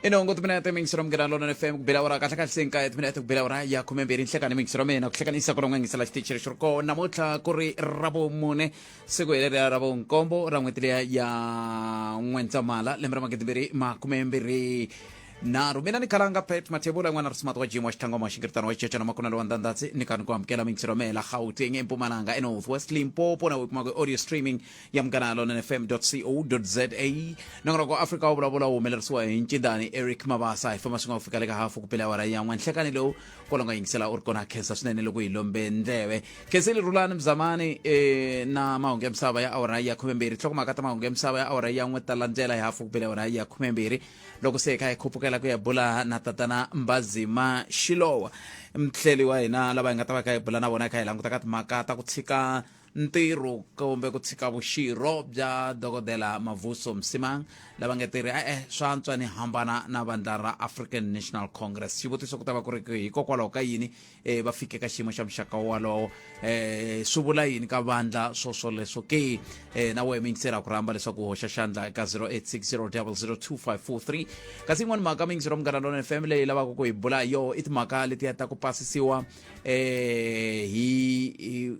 Inongo tuminete mingsrom gralo na FM bilawra katakal singka et minete bilawra ya kumemberi nhlekani mingsrome na kuhlekanisa kolonga ngisala teacher shurko namutla kuri rabo mune segwele rabo nkombo rangwetile ya ngwentamala lembra magediberi ma kumemberi na rumina ni kalanga pet matebula ngwana rasmat wa jimo shtango mashingirtano wachecha na makuna lwandandatsi nikan kwa mkela mingsrome la Gauteng Mpumalanga North West Limpopo na wikumago audio streaming ya mkanalo na fm.co.za nangro ko Afrika Vulavula umelersuwa inchindani Eric Mabasa ifama sunga ufika lega hafu kupela wara ya nhlekani lo kolonga yingsela urkona khensa swinene loko ilombe ndewe kheseli rulani mzamani na maunge msaba ya awara ya 12 tloko makata maunge msaba ya awara ya ngwetalandela ya hafu kupela wara ya 12 loko seka ikhuphukela ku ya bula na tatana Mbhazima Shilowa mhleli wa hina lava nga ta va ka hi bula na vona ka hi languta ka timhaka ta ku tshika ntirho kumbe ku tshika vuxirho bya dokodela Mavuso Msimang lava nga tirhi swa antswa ni hambana na vandla ra African National Congress xivutiso ku ta va ku ri hikokwalaho ka yini va fike ka xiyimo xa muxaka walowo swi vula yini ka vandla swoswoleswo ke na wehe mingisera ku rhamba leswaku hoxa xandla eka 0860002543 kasi yin'wani mhaka mingisero mganalona FM leyi lavaka ku hi bula yo i timhaka leti ya ta ku pasisiwa hi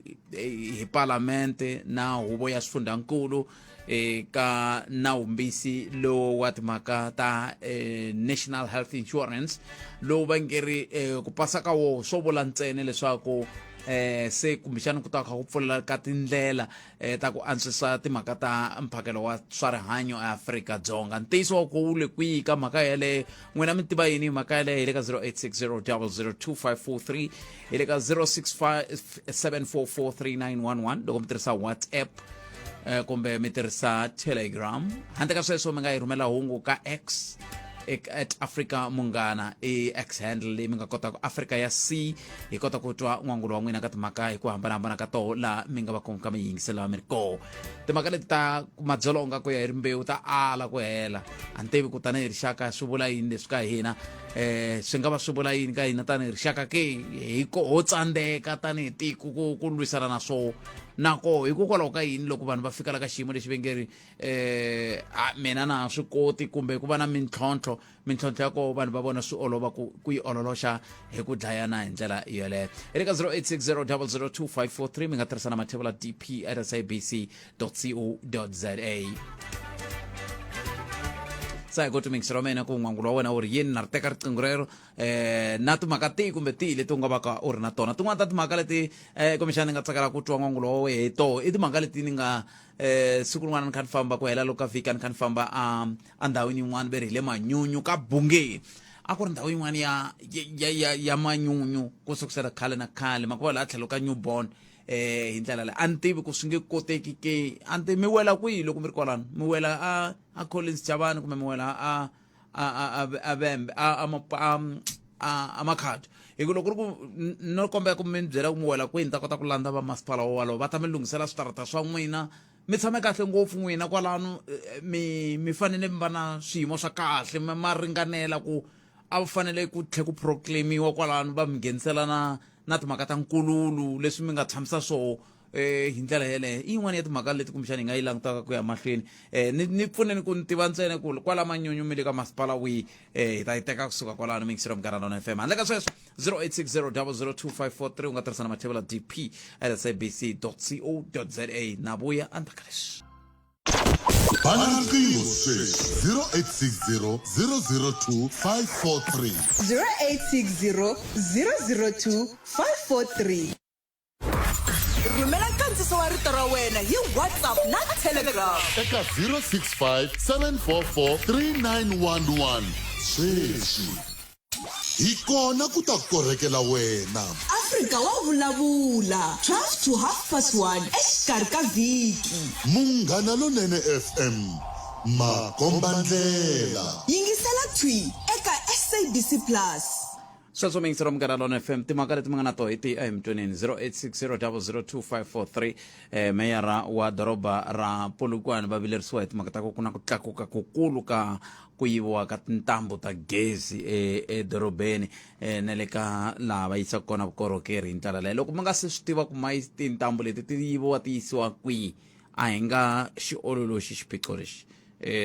parlamente na huvo ya swifundzankulu ka nawumbisi lowu wa timhaka ta National Health Insurance lowu va ngeri ku pasa ka wo swo vula ntsena leswaku se kumbexana ku ta kha ku pfulela ka tindlela ta ku antswisa timhaka ta mphakelo wa swa rihanyo eAfrika-Dzonga ntiyiso wa ku ule kwihi ka mhaka yaleyo n'wina mi tiva yini mhaka yaleyo hi le ka 0860002543 hi le ka 0657443911 loko mi tirhisa WhatsApp kumbe mi tirhisa Telegram handle ka sweswo mi nga yi rhumela hungu ka X at Africa Mungana X handle leyi mi nga kota ku Africa ya C hi kota ku twa n'wangulo wa n'wina ka timhaka hi ku hambanahambana ka toho la mi nga va ka mi yingisela mi ri koho timhaka leti ta madzolonga ku ya hi rimbewu ta ala ku hela a ni tivi ku tanihi rixaka swi vula yini leswi ka hina swi nga va swi vula yini ka hina tanihi rixaka ke ho tsandzeka tanihi tiko ku lwisana na swo nako hikokwalaho ka yini loko vanhu va fikela ka xiyimo lexi va ngeri mina na swi koti kumbe ku va na mintlhontlho ya ko vanhu va vona swi olova ku yi ololoxa hi ku dlayana hi ndlela yeleyo hi le ka 0860002543 mi nga tirhisana mathebula dp@sabc.co.za sa go to mingsero mena ku n'wangulo wa wena u ri yini na ri teka riqingho rero na timhaka tihi kumbe tihi leti u nga va ka u ri na tona tin'wana ta timhaka leti kumbexana ni nga tsakela ku twa n'wangulo wa wehe toho i timhaka leti ni nga siku rin'wana ni kha ni famba ku hela loko ka vhiki ni kha ni famba a ndhawini yin'wana ve ri hi le Manyunyu ka Bungeni a ku ri ndhawu yin'wana ya Manyunyu ku sukusela khale na khale makuva laha tlhelo ka Newborn hi ndlela leyi a ni tivi ku swi nge koteki ke anti mi wela kwihi loko mi ri kwalano mi wela a Collins Chavani kumbe mi wela a Vembe a Makhado hi ku loko ri ku no kombela ku mi byela ku mi wela kwihi ni ta kota ku landza va masipala walowo va ta mi lunghisela switarata swa n'wina mi tshame kahle ngopfu n'wina kwalano mi fanele mi va na swiyimo swa kahle ma ringanela ku a va fanele ku tlhe ku proclaimiwa kwalano va mi nghenisela na timhaka ta nkululu leswi mi nga tshamisa swo hi ndlela yeleyo i yin'wana ya timhaka leti kumbexana hi nga yi langutaka ku ya mahlweni ni pfuneni ku ni tiva ntsena ku kwala Manyunyu mi le ka masipala wihi hi ta yi teka kusuka kwalano mingisero mganalona FM handle ka sweswo 0860002543 u nga tirhisana mathebula dp@sabc.co.za na vuya a ndzhaku ka leswi bana riqingho sweswi 0860 002 543 rhumela nkandziso wa rito ra wena hi WhatsApp na Telegram eka 065 744 3911 sweswi hi kona ku ta korhekela wena Afrika wa vulavula 12 to 1:30 exikarhi ka vhiki Munghana Lonene FM makombandlela yingisela thwi eka SABC Plus sweswo mingisero mganalona FM timhaka leti mi nga na toho hi ti emtwenini 0860002543 meyara wa doroba ra Polokwane va vilerisiwa hi timhaka ta ku na ku tlakuka kukulu ka ku yiviwa ka tintambu ta gezi edorobeni na le ka laha va yisaka kona vukorhokeri hi ndlela leyo loko mi nga se swi tiva ku tintambu leti ti yiviwa ti yisiwa kwihi a hi nga xi ololoxi xiphiqo lexi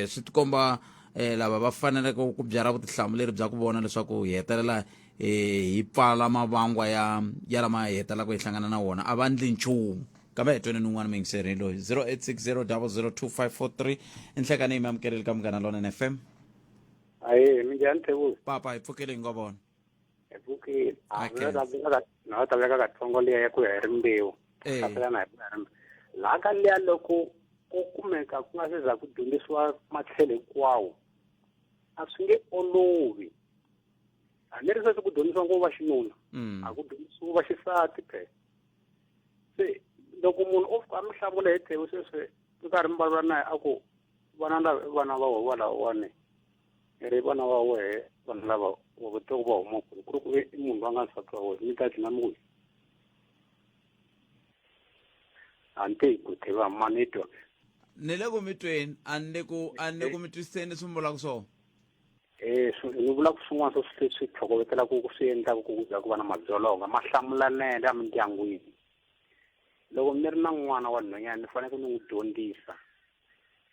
swi tikomba lava va fanele ku byala vutihlamuleri bya ku vona leswaku hi hetelela hi pfala mavangwa ya lama hi hetelaka hi hlangana na wona a va ndli nchumu kambe hi tweni ni un'wana mingiseri loyi 0860 002543 inhlekani hi mi amukeleli ka Munghana Lonene FM. Aye, minjani Thebo? Papa hi pfukile hi ngo vona. Hi pfukile. Na ta veka katsongo liya ya ku ya hi rimbewu. Kapela na hi rimbewu. La ka liya loko ku kumeka ku nga se za ku dyondzisiwa matlhelo hinkwawo a swi nge olovi. A ni ri se ku dyondzisiwa ngo va xinuna a ku dyondzisiwa va xisati pe. Se loko munhu o fika mi hlamula hi Thebo sweswi ku karhi mi vulavula naye a ku vana va wona ri vana va wehe vana lava va vutomi va huma ku ri ku i munhu va nga nsati wa wena mi ta dlina mi ante ku tiva manito ni le ku mitweni a ni ku mi twisiseni swi vulaka swona. Ni vula ku swin'wana swi tlhokovetela ku swi endlaka ku za ku va na madzolonga ma hlamulanela ya mindyangwini. Loko mi ri na n'wana wa nhwanyana ni fanele ni n'wi dyondzisa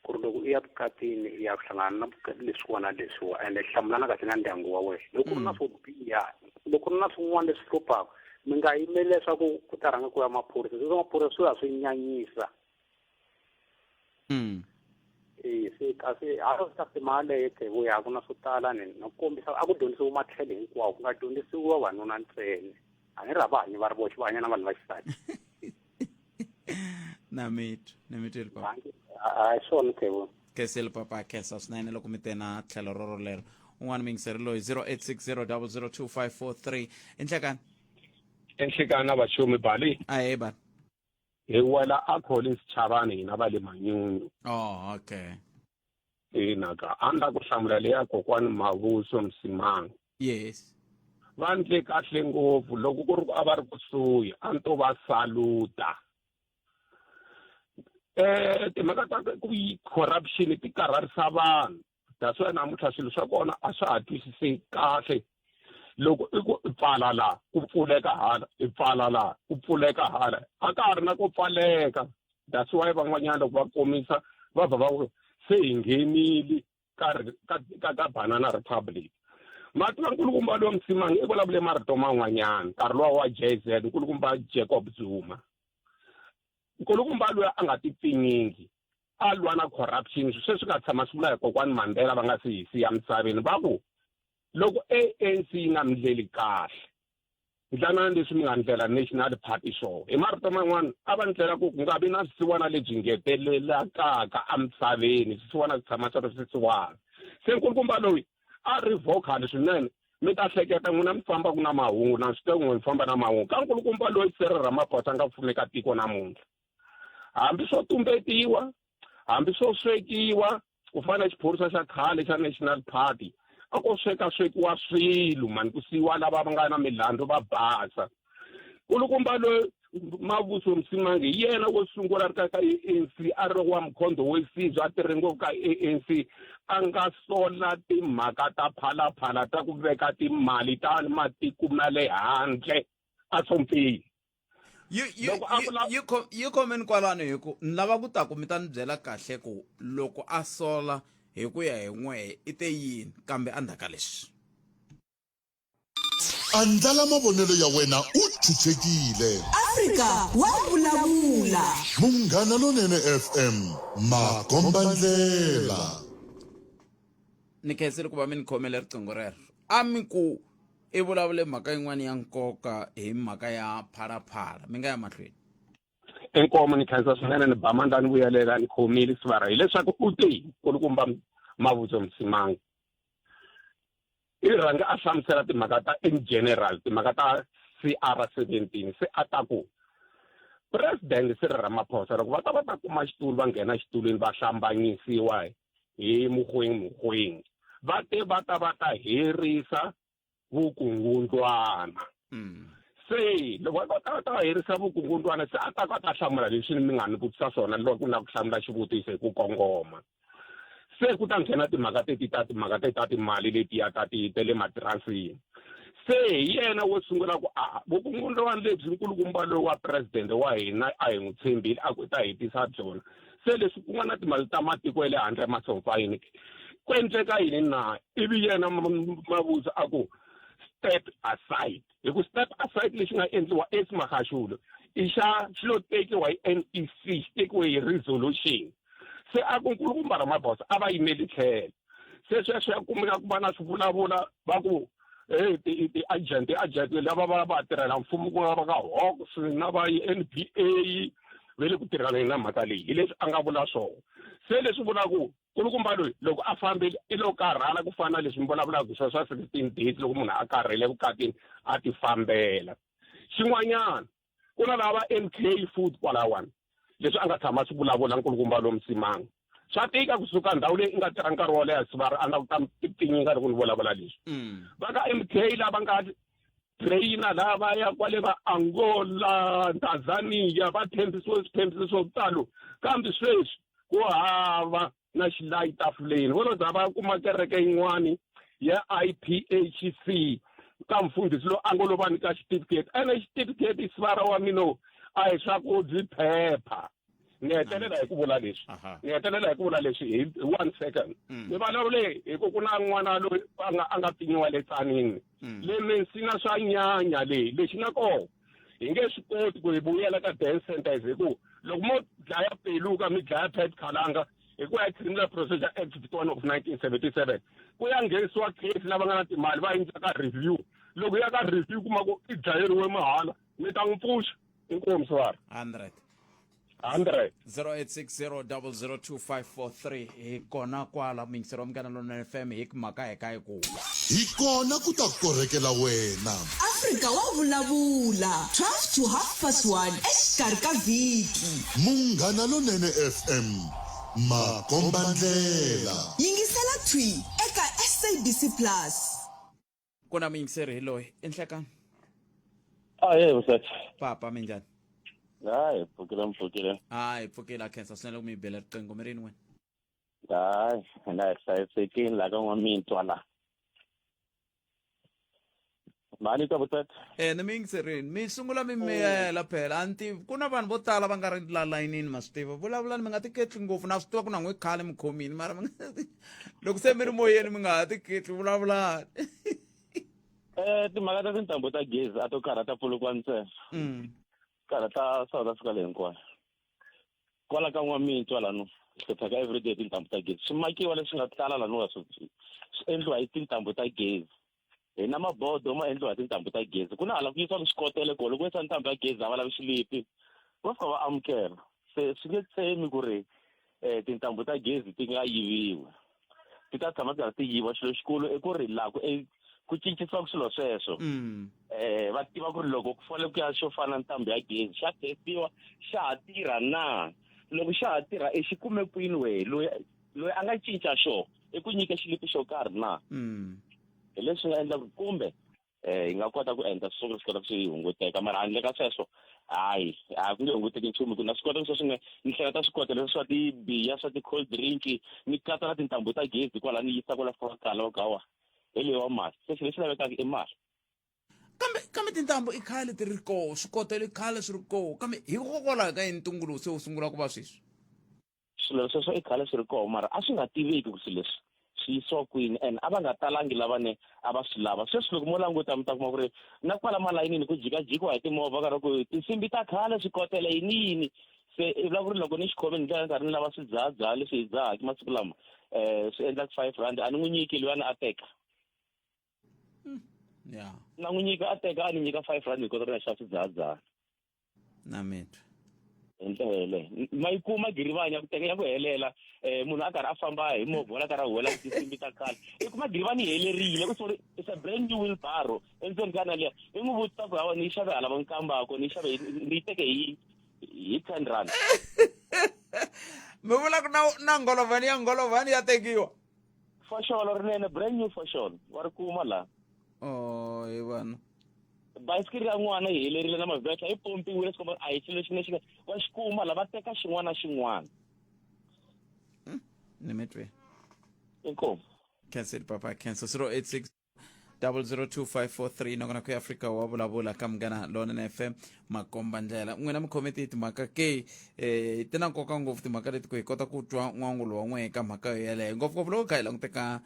ku ri loko u ya vukatini u ya hlangana na vukati leswiwana leswiwa ende hlamulana kahle na ndyangu wa wena. Loko ri na swo biha loko ri na swin'wana leswi hluphaka mi nga yimeli leswaku ku ta rhanga ku ya maphorisa sweswo maphorisa swi ya swi nyanyisa. Se kasi a ri ta timali leyi Thebo ya ku na swo tala ni no kombisa a ku dyondzisiwa matlhelo hinkwawo ku nga dyondzisiwa vanuna ntsena a ni ri va hanyi va ri voxe va hanya na vanhu va xisati. na mitu papa a swona Thebo kesel papa kesa swinene loko mi tena tlhelo rorolero un'wana mingiseri loyi 0860 002543 enhlekani abachomi bali aye ba he wala akhona isichabane hina bale manyunyu. Oh okay. Naka anda ku hlamula leya kokwani Mavuso Msimang. Yes. Vandle kahle ngopfu loko ku ri a va ri kusuhi a ni to va saluta. Timhaka ta ku corruption ti karharisa vanhu. That's why namuntlha swilo swa kona a swa ha twisiseki kahle. Loko i ku pfala la ku pfuleka hala i pfala la ku pfuleka hala a ka ha ri na ku pfaleka. That's why van'wanyana loko va komisa va va se hi nghenile ka Banana Republic. Matwa nkulukumba lo Msimang i vulavule marito man'wanyana nkarhi lowa wa JZ nkulukumba Jacob Zuma. Nkulukumba loyi a nga ti pfinyingi a lwa na corruption sweswi nga tshama swi vula hi kokwani Mandela va nga si hi siya misaveni va ku loko ANC yi nga mi ndleli kahle ndlanana leswi mi nga ndlela National Party show hi marito man'wana a va ndlela ku nga vi na swisiwana lebyi ngetelelakaka emisaveni swisiwana swi tshama swi ri swisiwana. Se nkulukumba loyi a ri vocal swinene mi ta hleketa n'wina mi famba ku na mahungu na swi ten'we mi famba na mahungu ka nkulukumba loyi Cyril Ramaphosa nga pfuneka tiko namuntlha. Hambi swo tumbetiwa hambi swo swekiwa ku fana na xiphorisa xa khale xa National Party a ko swekiwa swilo mani ku siyiwa lava va nga na milandzu va basa. Nkulukumba loyi Mavuso Msimang hi yena wo sungula ri ka ANC a ri wa mkhondo wo sizwa a tirhe ngopfu ka ANC a nga sola timhaka ta phalaphala ta ku veka timali ta matiko ma le handle a sompile. You comment kwalano hi ku ni lava ku ta ku mi ta ni byela kahle ku loko a sola hi ku ya hi n'we i te yini kambe andhaka leswi. Andlala mavonelo ya wena u chuchekile. Afrika wa vulavula. Munghana Lonene FM makombandlela. Ni khensile ku va mi ni khomele riqingho rero a mi ku i vulavule mhaka yin'wana ya nkoka hi mhaka ya phalaphala mi nga ya mahlweni. Enkomo ni khensa swinene ni ba mandla ni vuyelela ni khomile swivara hileswaku u te nkulukumba Mavuso Msimang i rhanga a hlamusela timhaka ta in general timhaka ta CR17 se a ta ku President Cyril Ramaphosa loko va ta kuma xitulu va nghena xitulweni va hlambanyisiwa hi muhweng va ta herisa vukungundwana. Se loko va ta herisa vukungundwana se a ta hlamula leswi mi nga ni vutisa swona loko na ku hlamula xivutiso hi ku kongoma. Se ku ta nghena timhaka ta timali letiya ta le matiransini. Se yena wo sungula ku vukungundwana lebyi nkulukumba loyi wa president wa hina a hi n'wi tshembile a ku ta hetisa byona. Se leswi ku nga na timali ta matiko ya le handle masomfayini kwendleka yini na ivi yena Mavuso aku step aside hi ku step aside lexi nga endliwa eSmahashulo xilo tekiwa hi NEC xi tekiwe hi resolution se a ku nkulukumba ra mabosa a va yimeli tlhelo se sweswo ya kumeka ku va na swivulavula va ku ti-agent lava va tirhela mfumo ku nga va ka Hawks na va NPA va le ku tirhaneni na mhaka leyi hi leswi a nga vula swona se leswi vulaku nkulukumba loyi loko a fambile i lo karhala ku fana na leswi mi vulavulaka swa 16 days loko munhu a karhele evukatini a ti fambela xin'wanyana ku na lava NK food kwalawani leswi a nga tshama swi vulavula nkulukumba lo Msimang swa tika kusuka ndhawu leyi i nga tirha nkarhi wo leha swivari a nga ta tinyinga loko ni vulavula leswi va ka MK lava nga trainer lava ya kwale va Angola Tanzania va thembisiwe swo talo kambe sweswi ku hava na xilayi tafuleni vo lo za va kuma kereke yin'wani ya IPHC ka mfundhisi lo a ngo lo va nyika certificate ene certificate i sivara wa mina a hi swakudya phepha ni hetelela hi ku vula leswi hi 1 second ni vulavule hi ku na n'wana loyi a nga pinyiwa le tsanini le minsinya swa nyanya leyi lexi nga kona hi nge swi koti ku hi vuyela ka dance centers hi ku loko mo dlaya peluka mi dlaya pet khalanga hi ku ya criminal procedure act 51 of 1977 ku ya nghenisiwa case lava nga na timali va yindla ka review loko ya ka review kuma ku i dlayeriwe mahala mi ta n'wi pfuxa inkomu swari 100 0860002543 hi kona kwala mingisero mkana lona FM hi mhaka hi ku hi kona ku ta korekela wena Afrika wa vulavula 12 to 1:30 exikarhi ka vhiki munghana lonene FM makomba ndlela yingisela twi eka SABC Plus kuna mingiseri hi loyi enhlekani Usat. papa minjani Pfukile. hayi pfukela khensa sinele ku mi bela riqingho mi rini wena Na hlayisekile la ka n'wamintwa la. Mani ka Usat? ni mingiserini mi sungula mi miyela phela anti ku na vanhu vo tala va nga ri la layinini ma swi tiva vulavulani mi nga tiketli ngopfu na swi tiva ku na n'wi khale mi khomini mara loko se mi ri moyeni mi nga ha tiketli vulavulani Timhaka ta tintambu ta gezi a to karhata Polokwane ntsena karhata South Africa leyi hinkwayo kwala ka n'wamintwa lano hlupheka everyday tintambu ta gezi swimakiwa leswi nga tala laniwa swi endliwa hi tintambu ta gezi hi na mabodo ma endliwa hi tintambu ta gezi ku na hala ku yisiwa swikotele ko loko yisa ntambu ya gezi a va lavi xilipi va fika va amukela se swi nge tshemi ku ri tintambu ta gezi ti nga yiviwi ti ta tshama ti karhi ti yiva xilo xikulu i ku ri laha ku cincisiwa swilo sweswo va tiva ku ri loko ku fanele ku ya xo fana ntambu ya gezi xa testiwa xa ha tirha na loko xa ha tirha i xi kume kwini wehe loyi a nga cinca xo i ku nyika xilipi xo karhi na hi leswi nga endlaku kumbe hi nga kota ku endla swi kota ku swi hunguteka mara handle ka sweswo hayi a ku nge hunguteki nchumu ku na swi kota ku sweswi ni hleketa swi kota leswi swa tibiya swa ti-cold drink ni katsa na tintambu ta gezi kwala ni yisa kwala fakala wa gawa hi leyi wa mali se leswi lavekaka i mali kambe tintambu i khale ti ri koho swikotelo i khale swi ri koho kambe hikokwalaho ka yini ntunguluko se wu sungula ku va sweswi swilo sweswo i khale swi ri koho mara a swi nga tiveki ku swilo leswi swi yisiwa kwini and a va nga talangi lavane a va swi lava sweswi loko mo languta mi ta kuma ku ri na kwala malayinini ku jikajikiwa hi timovha karhi ku tinsimbi ta khale swikotele yini yini se i vula ku ri loko ni xikhome ni ndlela nkarhi ni lava swidzaha leswi hi dzahaki masiku lama swi endlaka 5 rand a ni n'wi nyiki luyani a teka ya na n'wi nyika a teka a ni nyika 5 rand hi kota ku ya xava swidzaha na mitwa hi ndlela yeleyo ma yi kuma girivani ya ku teka ya ku helela munhu a karhi a famba hi movha wala karhi a huwela tinsimbi ta khale i kuma girivani yi helerile ku sori it's a brand new wheelbarrow endzeni ka na liya i n'wi vutisa ku hawa ni yi xave hala va nkambako ni yi xave ni yi teke hi 10 rand mi vula ku na ngolovani ya tekiwa foxolo rinene brand new foxolo wa ri kuma laha hi vana bayisikiri ya n'wana yi helerile na mavheta yi pompiwile swi komba a hi xilo lexi lexi wa xi kuma lava teka xin'wana na xin'wana ni mitwe inkomu cancel papa cancel 086 002543 nokona ku Afrika wa vulavula ka Munghana Lonene FM makomba ndlela n'wina mukhometi timhaka ke tina nkoka ngopfu timhaka leti ku hi kota ku twa n'wangulo wa n'we ka mhaka yeleyo ngopfungopfu loko kha hi languteka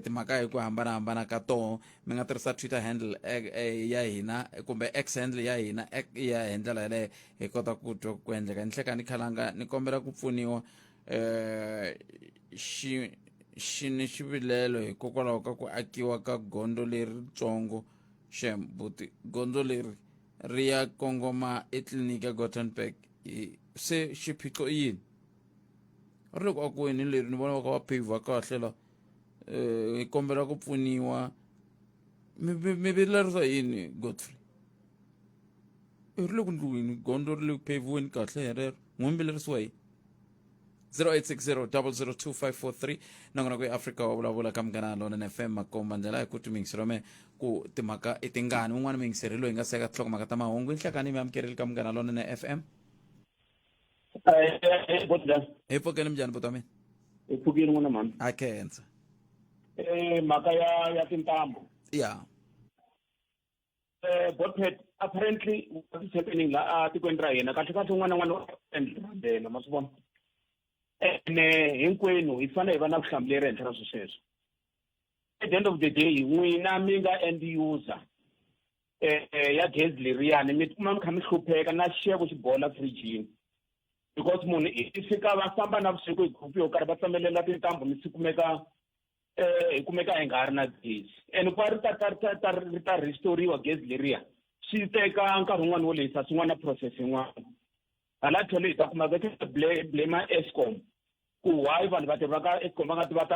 timhaka hi ku hambanahambana ka toho mi nga tirhisa Twitter handle ya hina kumbe X handle ya hina ya hi ndlela yeleyo hi kota ku twa ku endleka ni hleka ni khalanga ni kombela ku pfuniwa ni xivilelo hikokwalaho ka ku akiwa ka gondo leritsongo xembuti gondo leri ri ya kongoma etliliniki ya Gothenburg se xiphiqo i yini ri le ku akiweni leri ni vona va ka va pavha kahle la hi kombela ku pfuniwa mi vilerisa yini Godfrey ri le ku ndlwini gondo ri le ku pavhiweni kahle herero n'wi vilerisiwa yini 0860 nangona ku Afrika wa vulavula ka Munghana Lonene FM makomba ndlela hi ku timingisiro me ku timhaka itingani un'wana mingiseri loyi nga seka nhlokomhaka ta mahungu inhlakani mi amukerile ka Munghana Lonene FM hi pfukeni minjhani buti wa mina hi pfukile n'wana mani a khensa mhaka ya tintambu ya Botpet apparently what is happening la tikweni ra hina kahle kahle un'wana na un'wana endlela ma swi vona hinkwenu hi fanele hi va na vuhlamuleri ehenhla ra sweswo at the end of the day n'wina mi nga end user ya gezi leriyani mi kuma mi kha mi hlupheka na xixevo xi bola fridgini because munhu i fika va famba na vusiku hi group yo karhi va tsamelela tintambu mi kumeka hi kumeka hi nga ri na gezi and ku va ri ta restoriwa gezi leriya swi teka nkarhi wun'wana wo lehisa swin'wana na process yin'wana hala tlhelo hi ta kuma veka blame Eskom ku why vanhu va tirha ka Eskom va nga ti va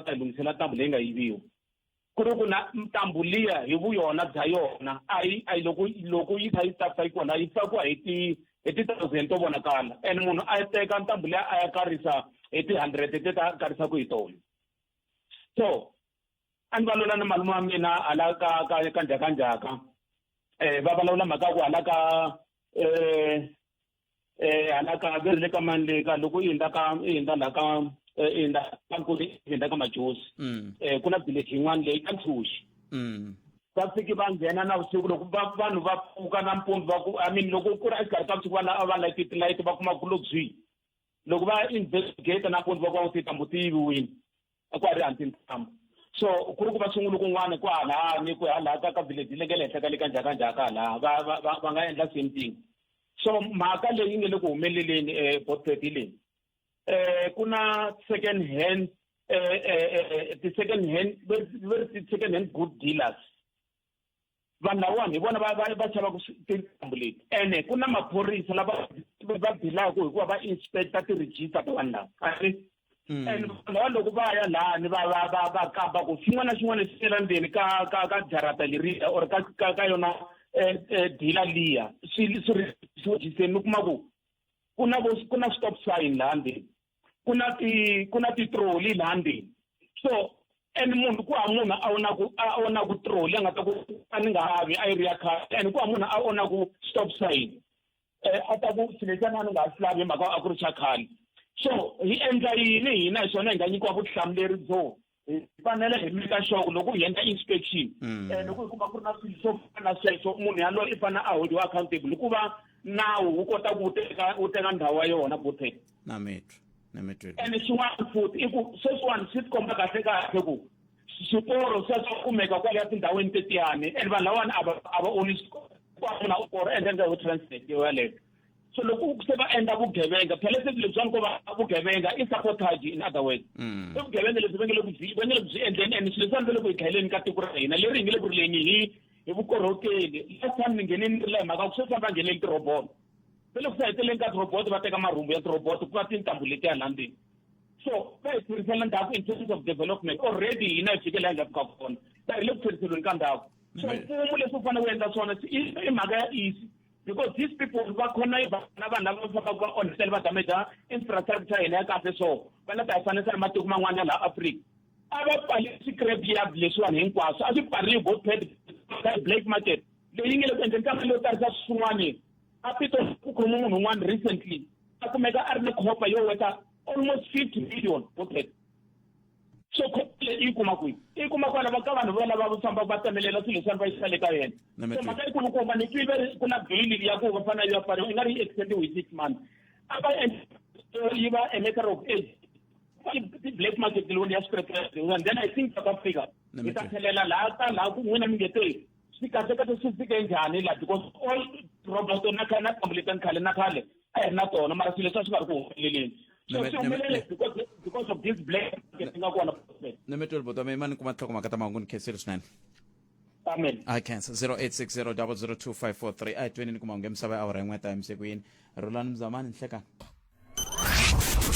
ta lunghisela ntambu leyi nga yiviwa ku ri ku na ntambu liya hi vuyona bya yona a yi loko yi kha yi tafisa yi kona yi fakiwa hi ti-thousand to vonakala and munhu a teka ntambu leyi a ya karisa hi ti-100 ti ta karisaku hi tona so a ni valula na malume wa mina hala ka njhakanjhaka va vulavula mhaka ku hala ka hala ka veri le ka mani le ka loko i hundza la ka nkuli i hundza ka majosi ku na village yin'wana leyi ka Ntshuxi va fiki va nghena na vusiku loko vanhu va pfuka nampundzu loko ku ri exikarhi ka vusiku va light tilight va kuma ku lobyi loko va investigate nampundzu va kuma tintambu ti yiviwile ku a ri hansi ntambu so ku ri ku va sungula kun'wana ku halani ku hala ka village le ka le henhla ka le ka njhakanjhaka hala va nga endla same thing so mhaka leyi nge le ku humeleleni Botpet leyi ku na second hand second hand good dealers vanhu lavawani hi vona va xavaka tintambu leti ene ku na maphorisa lava va bilaka hikuva va inspector ti-register ta vanhu lava and lava loko va ya lani va kamba ku xin'wana na xin'wana xi tela ndzeni ka jarata leriya or ka yona dealer liya swi rejiseni mi kuma ku ku na stop sign laha ndzeni ku na ti-trolley laha ndzeni so and munhu ku munhu a ona ku trolley a nga ta ku a ni nga havi a yi ri ya khale and ku munhu a ona ku stop sign a ta ku xilo lexiyani a ni nga swi lavi mhaka a ku ri xa khale so hi endla yini hina hi swona hi nga nyikiwa vutihlamuleri byo hi fanele hi mika sure loko hi endla inspection loko hi kuma ku ri na swilo swo fana na sweswo munhu yaloyo i fanele a holiwa accountable hikuva nawu wu kota ku wu teka ndhawu wa yona Botpet na mitwa and xin'wana futhi i ku sweswiwani swi tikomba kahle ku swiporo sweswo kumeka kwale tindhawini tetiyani and vanhu lavawani a va oni na uporo endla wo translate yo yaleyo so loko se va endla vugevenga phela se lebyiwani ko va vugevenga i sabotage in other words i vugevenga lebyi va nge le ku byi endleni and swilo leswi le ku hi dlayeleni ka tiko ra hina leri hi nge le ku rileni hi vukorhokeri last time ni ngheneni ri le mhaka ku sweswi va ngheneli tirobot se loko se heteleni ka tirobot va teka marhumbu ya tirobot ku va tintambu letiya laha ndzeni so va hi tlherisela ndhawu in terms of development already hina hi fikele laha hi fika kona se hi le ku tlheriselweni ka ndhawu so mfumo leswi wu fanele wu endla swona i mhaka ya easy because these people va khona na vanhu lava va faka va onhisela va damage infrastructure hina ya kahle so va la ta hi fanisa na matiko man'wana ya laha Afrika a va pfali scrap yard leswiwani hinkwaswo a swi pfariwi Botpet black market leyi nge le ku endleni ka mali yo tarisa swin'wana a pito ku khoma munhu un'wana recently a kumeka a ri ni khopa yo weta almost 50 million Botpet so ikuma kwala bakabana bona babusamba batemelela silo samba isale ka yena so maka ikulu ko mani twibe kuna bill ya ko bafana ya pare ngari extend with 6 months aba yiba a matter of age the black market lo ya spread and then I think South Africa itathelela la ku ngena mingetwe sikase ka sifike njani la because all robots na kana complete khale na khale ayina tona mara silo swa swi ku heleleni because of this black market ngakona nemetol boto mani kuma tlhoko makata mangu nkeselo snane amen I cancel 0860002543 ai 20 kuma ngemsaba awara ngwa time sekwini Roland Mzamani Nhlekani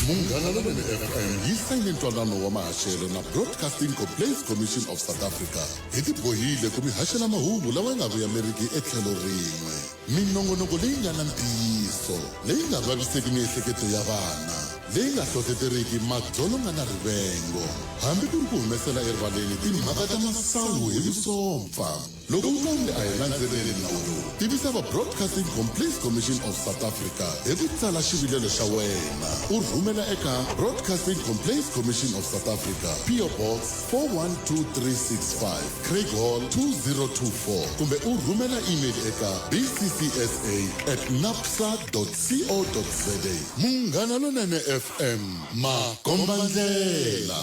Munghana Lonene FM yi sayine ntwanano wa mahashelo na Broadcasting Complaints Commission of South Africa hi tibohile ku mihashela mahungu lawa nga vuyameriki etlhelo rin'we minongonoko leyi nga na ntiyiso leyi nga vaviseki miehleketo ya vana leyi nga hlohloteriki madzolonga na rivengo hambi ku ri ku humesela erivaleni timhaka ta masangu hi vusompfa loko un'wana a hi landzeleli nawu lowu tivisa va Broadcasting Complaints Commission of South Africa hi ku tsala xivilelo xa wena u rhumela eka Broadcasting Complaints Commission of South Africa PO Box 412365 Craig Hall 2024 kumbe u rhumela email eka bccsa@napsa.co.za Munghana Lonene FM makombandlela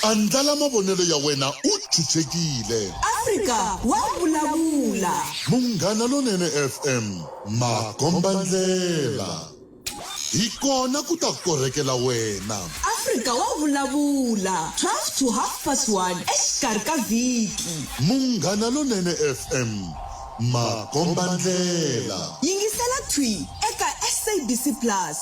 andlala mavonelo ya wena u chuchekile Afrika wa vulavula Munghana Lonene FM makombandlela hi kona ku ta korrekela wena Afrika wa vulavula 12 to 1:30 exikarhi ka vhiki Munghana Lonene FM makombandlela yingisela twi eka SABC Plus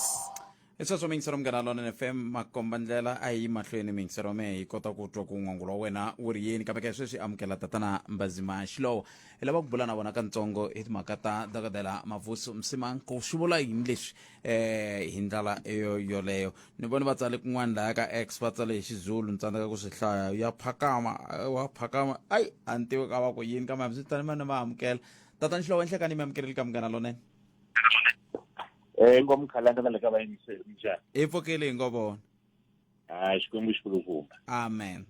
Esatso mingisero Munghana Lonene FM makombandlela ayi mahlweni mingisero me hi kota ku twa ku n'wangulo wa wena u ri yini kambe sweswi amukela tatana Mbhazima Shilowa hi lava ku bula na vona katsongo hi timhaka ta dokodela Mavuso Msimang ku swi vula yini leswi hi ndlela yoleyo ni vona va tsale kun'wana laha ka X va tsale hi Xizulu ni tsandzeka ku swi hlaya ya phakama ai a ni tivi ka va ku yini kambe hambi swi tani mani va amukela tatana Shilowa Nhlekani mi amukeleli ka Munghana Lonene ngomkhalanga na le ka vayingiseri njani epfokele ngobona xikwembu xikulukumba amen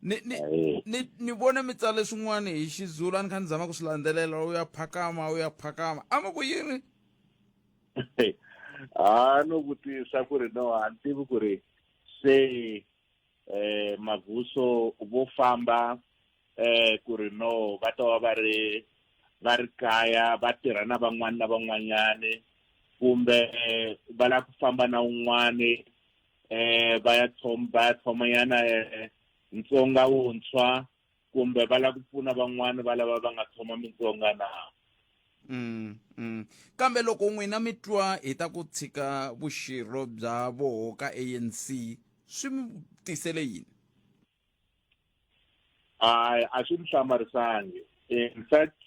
ni vona mi tsale swin'wana hi Xizulu a ni kha ni zama ku swi landzelela u ya phakama ama ku yini no vutisa ku ri no a ni tivi ku ri se Mavuso vo famba ku ri no va ta va va ri kaya va tirha na van'wana na van'wanyani kumbe va la ku famba na un'wana va ya thomanyana ntsonga wuntshwa kumbe va la ku pfuna van'wana va lava va nga thoma mintsonga na kambe loko n'wina mi twa hi ta ku tshika vuxirho bya voho ka ANC swi mi tisele yini a swi ni hlamarisanga in fact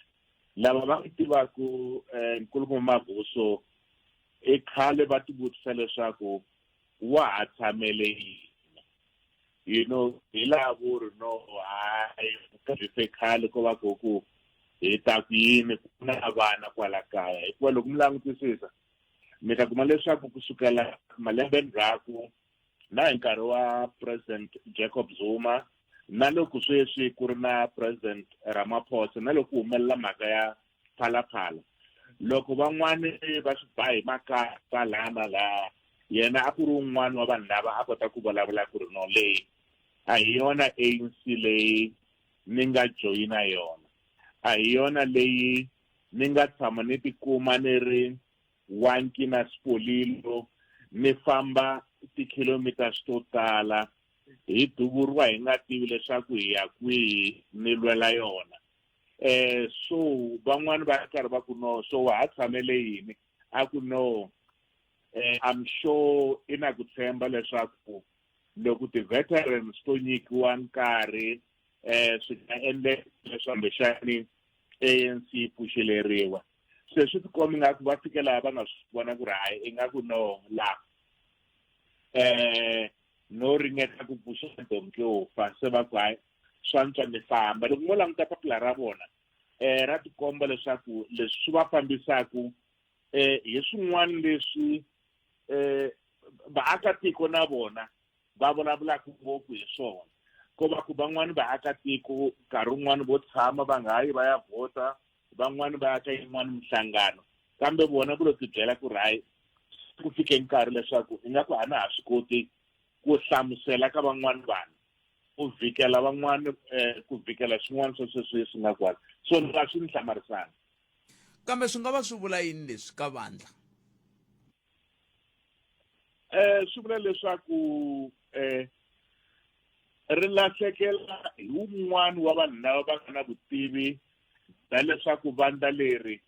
lava va mi tivaku nkulukumba Mavuso khale va ti vutisa leswaku wa ha tshamele yini hi laha vo ri no hayi khale ko va ku hi ta ku yini ku na vana kwala kaya hikuva loko mi langutisisa mi ta kuma leswaku kusukela malembe ndzhaku na hi nkarhi wa President Jacob Zuma na loko sweswi ku ri na President Ramaphosa na loko humelela mhaka ya phalaphala loko van'wana va swi ba hi makaya lana la yena a ku ri un'wana wa vanhu lava a kota ku vulavula ku ri no leyi a hi yona ANC leyi ni nga joyina yona a hi yona leyi ni nga tshama ni tikuma ni ri wanki na Spolilo ni famba ti-kilometers to tala hi duvuriwa hi nga tivi leswaku hi ya kwihi ni lwela yona so van'wana va karhi va ku no so wa ha tshamele yini a ku no I'm sure ina ku tshemba leswaku loko ti-veterans to nyikiwa nkarhi swi nga endleka leswaku mbexani ANC pfuxeleriwa se swi tikombi nga ku va fike laha va nga swi vona ku ri hayi ingaku no la no ringeta ku pfuxa donke wo fa se va ku hayi swantswa ni famba loko mo languta papila ra vona ra tikomba leswaku leswi swi va fambisaku hi swin'wana leswi vaakatiko na vona va vulavulaka ngopfu hi swona ko va ku van'wani vaakatiko nkarhi wun'wani vo tshama va nga yi va ya vhota van'wani va ya ka yin'wani mihlangano kambe vona ku lo tibyela ku ri hayi ku fike nkarhi leswaku ingaku a na ha swi koti ku hlamusela ka van'wani vanhu ku vhikela van'wani ku vhikela swin'wana swo swi nga kwala so ni nga swi ni hlamarisana kambe swi nga va swi vula yini leswi ka vandla swi vula leswaku ri lahlekela hi wun'wani wa vanhu lava va nga na vutivi bya leswaku vandla leri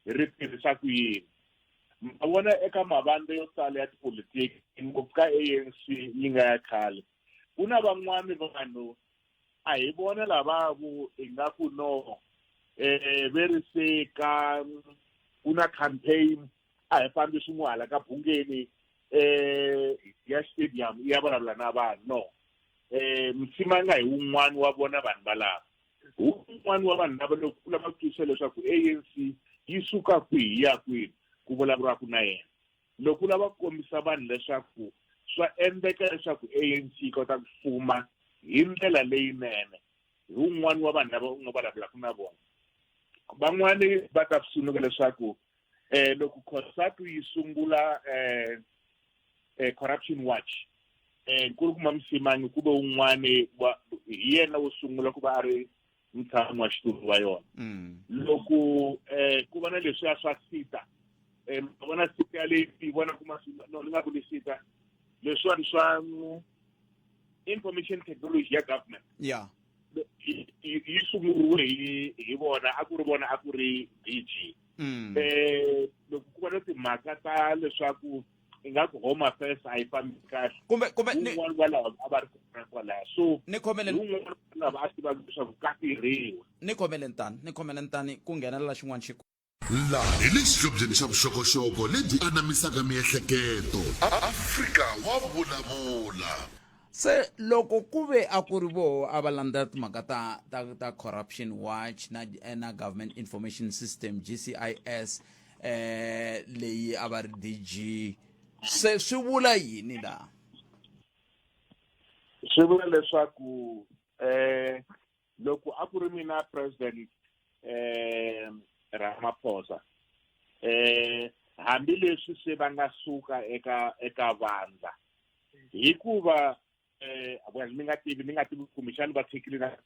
ri tirhisa ku yini ma vona eka mavandla yo tala ya tipolitiki ngopfu ka ANC yi nga ya khale ku na van'wani vanhu a hi vona lavavu ingaku no veriseka ku na campaign a hi fambi swin'we hala ka bungeni ya stadium ya vulavula na vanhu no Msimang hi wun'wani wa vona vanhu valava wun'wani wa vanhu lava loko ku lava ku twisisa leswaku ANC yi suka kwihi ya kwihi ku vulavuriwaka na yena loko u lava ku kombisa vanhu leswaku swa endleka leswaku ANC yi kota ku fuma hi ndlela leyinene hi wun'wani wa vanhu lava u nga vulavulaka na vona van'wani va ta sunuka leswaku loko COSATU yi sungula corruption watch ku ri kuma Msimang ku ve wun'wani hi yena wo sungula ku va a ri mutshami wa xitulu wa yona loko ku va na leswiya swa sita vona sita leyi vona kuma no ni nga ku sita leswiwani swa information technology ya government yeah yi sunguriwe hi vona a ku ri vona a ku ri DG loko ku va na timhaka ta leswaku ingaku home affairs a yi fambi kahle kumbe un'wana walawa a va ri kwalaya so ni khomele un'wana lava a tivaka leswaku ka tirhiwa ni khomele ntani ku nghenelela xin'wana xi laha hi le xihlobyeni xa vuxokoxoko lebyi anamisaka miehleketo Afrika wa vulavula se loko ku ve a ku ri vo a va landzela timhaka ta corruption watch na government information system GCIS leyi a va ri DG se swi vula yini laha swi vula leswaku loko a ku ri mina president Ramaphosa hambileswi se va nga suka eka vandla hikuva ni nga tivi kumbexani va thekile na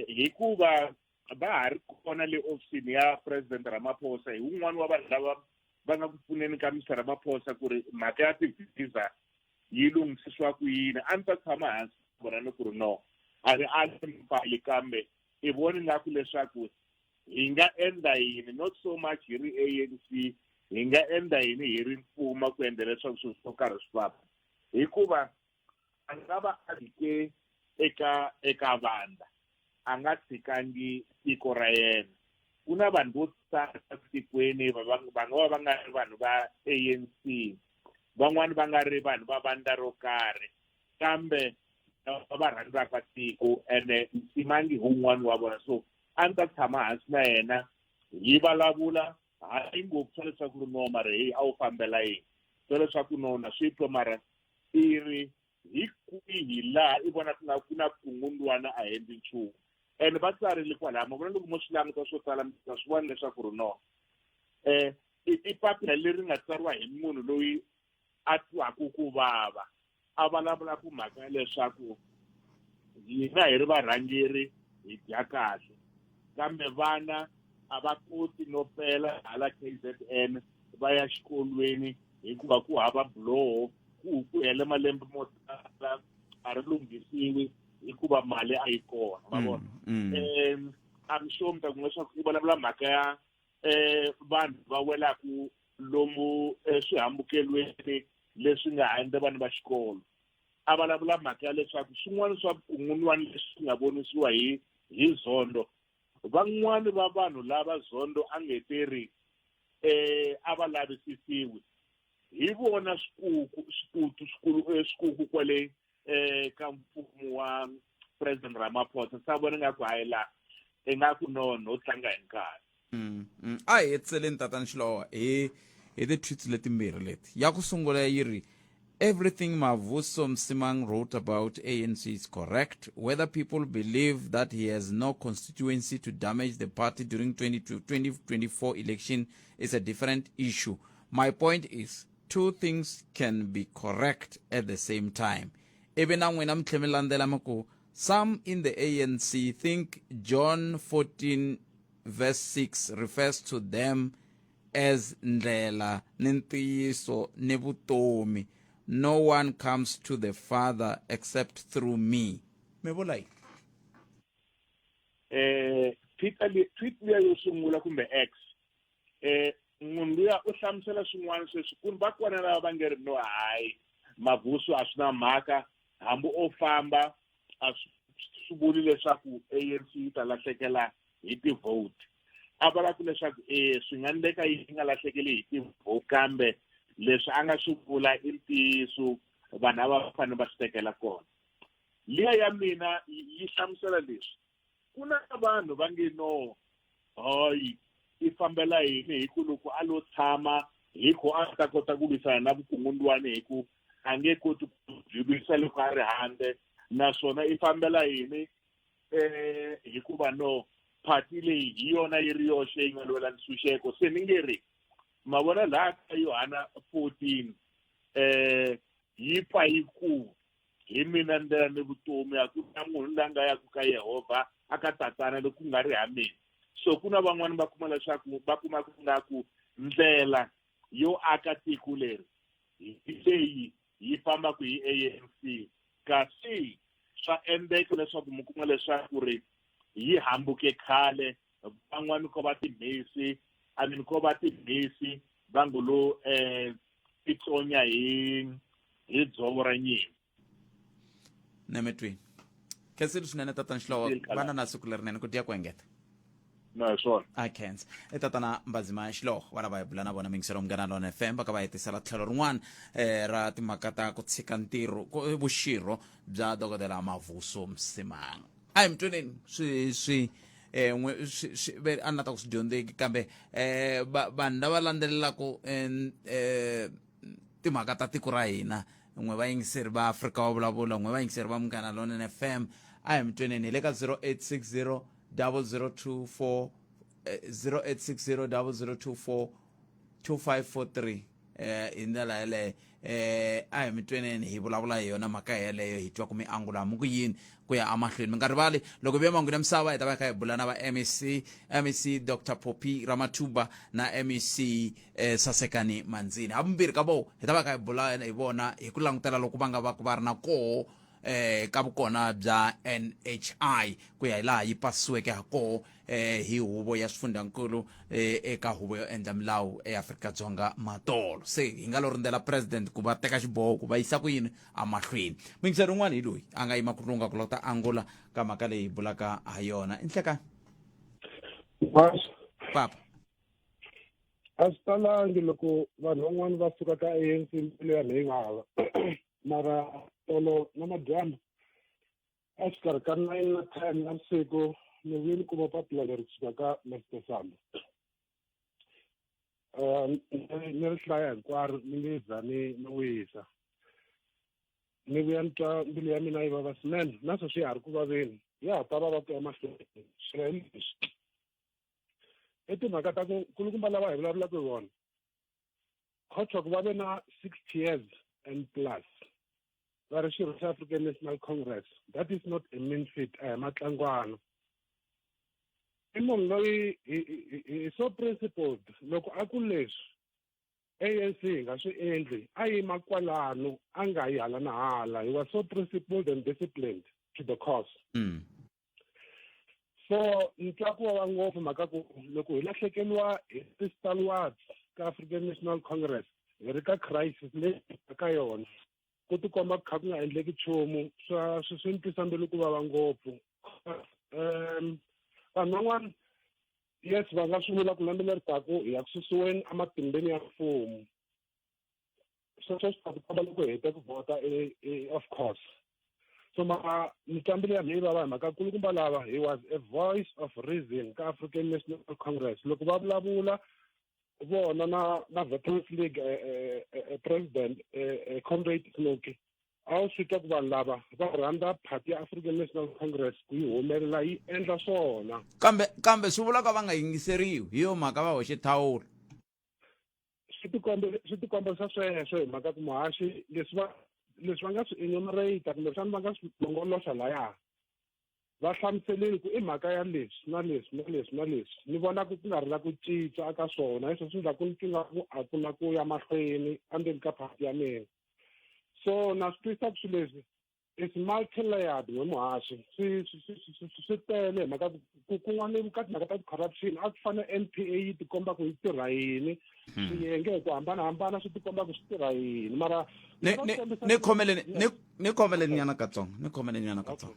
hikuva va ha ri kona le ofisini ya president Ramaphosa hi wun'wani wa vanhu lava va nga ku pfuneni ka Mr Ramaphosa ku ri mhaka ya tivisa yi lungisisiwa ku yini a ni ta tshama hansi vona ni ku ri no a ri mpfali kambe i voni ngaku leswaku hi nga endla yini not so much hi ri ANC hi nga endla yini hi ri mfumo ku endla leswaku swilo swo karhi swi famba hikuva a nga va a fike eka vandla a nga tshikangi tiko ra yena ku na vanhu vo tala tikweni va nga ri vanhu va ANC van'wani va nga ri vanhu va vandla ro karhi kambe va rhandzaka tiko ene Msimang hi wun'wani wa vona so a ni ta tshama hansi na yena hi vulavula hayi ngopfu swa leswaku ri no mara hi a wu fambela yini swa leswaku nona swi twa mara i ri hi kwihi laha i vona ku na kungundzwana a endli nchumu ene va tsarile kwalaha ma vona loko mo swi languta swo tala ta swi vona leswaku ri no i papila leri nga tsariwa hi munhu loyi a twaku ku vava a vulavula ku mhaka leswaku hina hi ri varhangeri hi dya kahle kambe vana a va koti no pela hala KZN va ya xikolweni hikuva ku hava biloho ku hele malembe mo tala a ri lunghisiwi hikuva mali a yi kona ma vona I'm sure mta ku leswaku i vulavula mhaka ya vanhu va welaku lomu swihambukelweni leswi nga handle vanhu va xikolo a vulavula mhaka ya leswaku swin'wana swa vukungundzwana leswi nga vonisiwa hi zondo van'wani va vanhu lava zondo a nge teri a va lavisisiwi hi vona swikuku kwale ka mfumo wa president Ramaphosa sa vona nga ku hayela ingaku no tlanga hi nkarhi a hi hetseleni tatani Shilowa hi ti-tweets letimbirhi leti ya ku sungula yi ri Everything Mavuso Msimang wrote about ANC is correct. Whether people believe that he has no constituency to damage the party during 2024 election is a different issue. My point is, two things can be correct at the same time. Some in the ANC think John 14 verse 6 refers to them as ndlela nintiyiso nebutomi. No one comes to the Father except through me. Mevolai. Tweet leya yo sungula kumbe X. Munhu luya u hlamusela swin'wana sweswi ku va kona lava va nge ri no hayi Mavuso a swi na mhaka hambi o famba a swi vuli leswaku ANC yi ta lahlekela hi ti-vote. A vula ku leswaku swi nga endleka yi nga lahlekeli hi ti-vote kambe leswi a nga swi vula i ntiyiso vanhu va fanele va swi tekela kona. Liya ya mina yi hlamusela leswi ku na vanhu va nge no hayi i fambela yini hi ku loko a lo tshama hi ko a ta kota ku lwisana na vukungundzwani hi ku a nge koti ku byi loko a ri handle naswona i fambela yini hikuva no party leyi hi yona yi ri yoxe yi nga lwela ntshunxeko. Se ni nge ri mavona laha ka Yohana 14 yi pfa yi ku hi mina ndlela ni vutomi a ku na munhu la nga yaku ka Yehova aka tatana loko ku nga ri ha mina. So kuna van'wana va kuma leswaku va kuma ku nga ku ndlela yo aka tiko leri leyi yi famba ku hi ANC kasi swa endleka leswaku mu kuma leswaku ri yi hambuke khale van'wana ko va timhisi ko va timhisi vangulo titsonya hi dzovo ra nyimpi. Nemetwi kesiri swinene tatana Shilowa vana na siku lerinene ku tiya ku engeta. No swona I can't. Tatana Mbhazima Shilowa vana va bula na vona mingisero Mganalo na FM va ka va hetisela tlhelo rin'wana ra timhaka ta ku tshika ntirho vuxirho bya dokodela Mavuso Msimang. Ai mtweneni swi a na ta ku swi dyondzeki kambe vanhu lava landzelelaka timhaka ta tiko ra hina n'we vayingiseri va Afrika va vulavula n'we vayingiseri va Mganalo na FM a hi mtweneni le ka 0860 0024 0860 0024 2543 hi ndlela yeleyo a hi mitweneni hi vulavula hi yona mhaka yeleyo hi twa ku miangula mu ku yini ku ya amahlweni mi nga rivali loko vi emangweni ya misava hi ta va kha hi bula na va MEC Dr Poppy Ramathuba na MEC Sasekani Manzini havumbirhi ka vo hi ta va kha hi bula hi vona hi ku langutela loko va nga va ku va ri na koho ka vukona bya NHI ku ya hi laha yi pasiweke ha koho hi huvo ya swifundankulu eka huvo yo endla milawu eAfrika-Dzonga matolo. Se hi nga lo rindzela president ku va teka xiboho ku va yisa ku yini amahlweni. Mingiseri rin'wana hi loyi a nga yima ku lunga ku lota angula ka mhaka leyi bulaka ha yona i nhlekani papa a swi talangi loko vanhu van'wana va suka ka ANC leyi leyi nga hava mara tolo na madyambu a xikarhi ka 9 na 10 na vusiku ni vuye ni kuma papila leri kusuka ka Mr Samba ni ri hlaya hinkwaro ni nge za ni wisa ni vuya ni twa mbilu ya mina yi vava swinene na sweswi ya ha ri ku vaveni ya ha ta vava ku ya mahlweni swilo leswi i timhaka ta ku kulukumba lava hi vulavulaka hi vona kotwa ku va ve na 60 years and plus va ri xirho xa African National Congress. That is not a mean feat a hi matlangwana i munhu loyi hi so principled loko a ku leswi ANC hi nga swi endli a yima kwalano a nga yi hala na hala. He was so principled and disciplined to the cause. So ni twa ku vava ngopfu mhaka ku loko hi lahlekeliwa hi ti-stalwarts ka African National Congress hi ri ka crisis leyi ka yona ku tikomba ku kha ku nga endleki nchumu swi ni twisa mbilu ku vava ngopfu. Vanhu van'wana yes va nga swi vula ku lembe leri taku hi ya ku susiweni amatimbeni ya mfumo sweswo swi ta ku komba loko hi hete ku vota of course. So mitambile ya mhiva va mhaka kulukumba lava he was a voice of reason ka African National Congress. Loko va vulavula vona na Veterans League president Comrade Snoki a wu swi twa ku vanhu lava va rhandza party ya African National Congress ku yi humelela yi endla swona kambe swi vula ka va nga yingiseriwi hi yo mhaka va hoxe thawula swi tikombisa sweswo hi mhaka ku muhaxi leswi va nga swi enumerate kumbe xana va nga swi longoloxa laya va hlamuseleni ku i mhaka ya leswi na leswi na leswi na leswi ni vona ku nga ri na ku cinca aka swona hi sweswi endla ku ni nga ku a ku na ku ya mahlweni endzeni ka party ya mina so na swi twisisa ku swilo leswi is multi-layered we muhaxi swi tele hi mhaka ku kun'wana ka timhaka ta corruption a ku fanele NPA yi tikomba ku yi tirha yini swiyenge hi ku hambanahambana swi tikomba ku swi tirha yini mara ni khomeleni nyana katsongo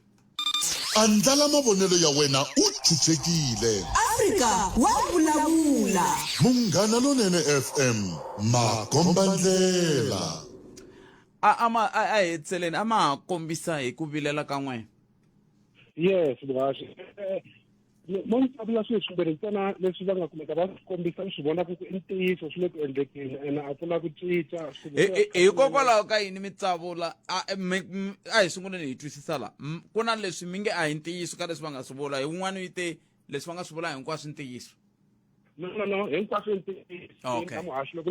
andlala mavonelo ya wena u chuchekile Afrika wa vulavula Munghana Lonene FM makombandlela a hetseleni a ma kombisa hi ku vilela ka n'wena yes muhaxi mo ni tsavula swilo swimbirhi ntsena leswi va nga kumeka va swi kombisa swi vona ku i ntiyiso swi le ku endlekeni ene a ku na ku cinca hikokwalaho ka yini mi tsavula a hi sunguleni hi twisisa la ku na leswi mi nge a hi ntiyiso ka leswi va nga swi vula hi wun'wana yi te leswi va nga swi vula hinkwaswo ntiyiso no hinkwaswo i ntiyiso muhaxi loko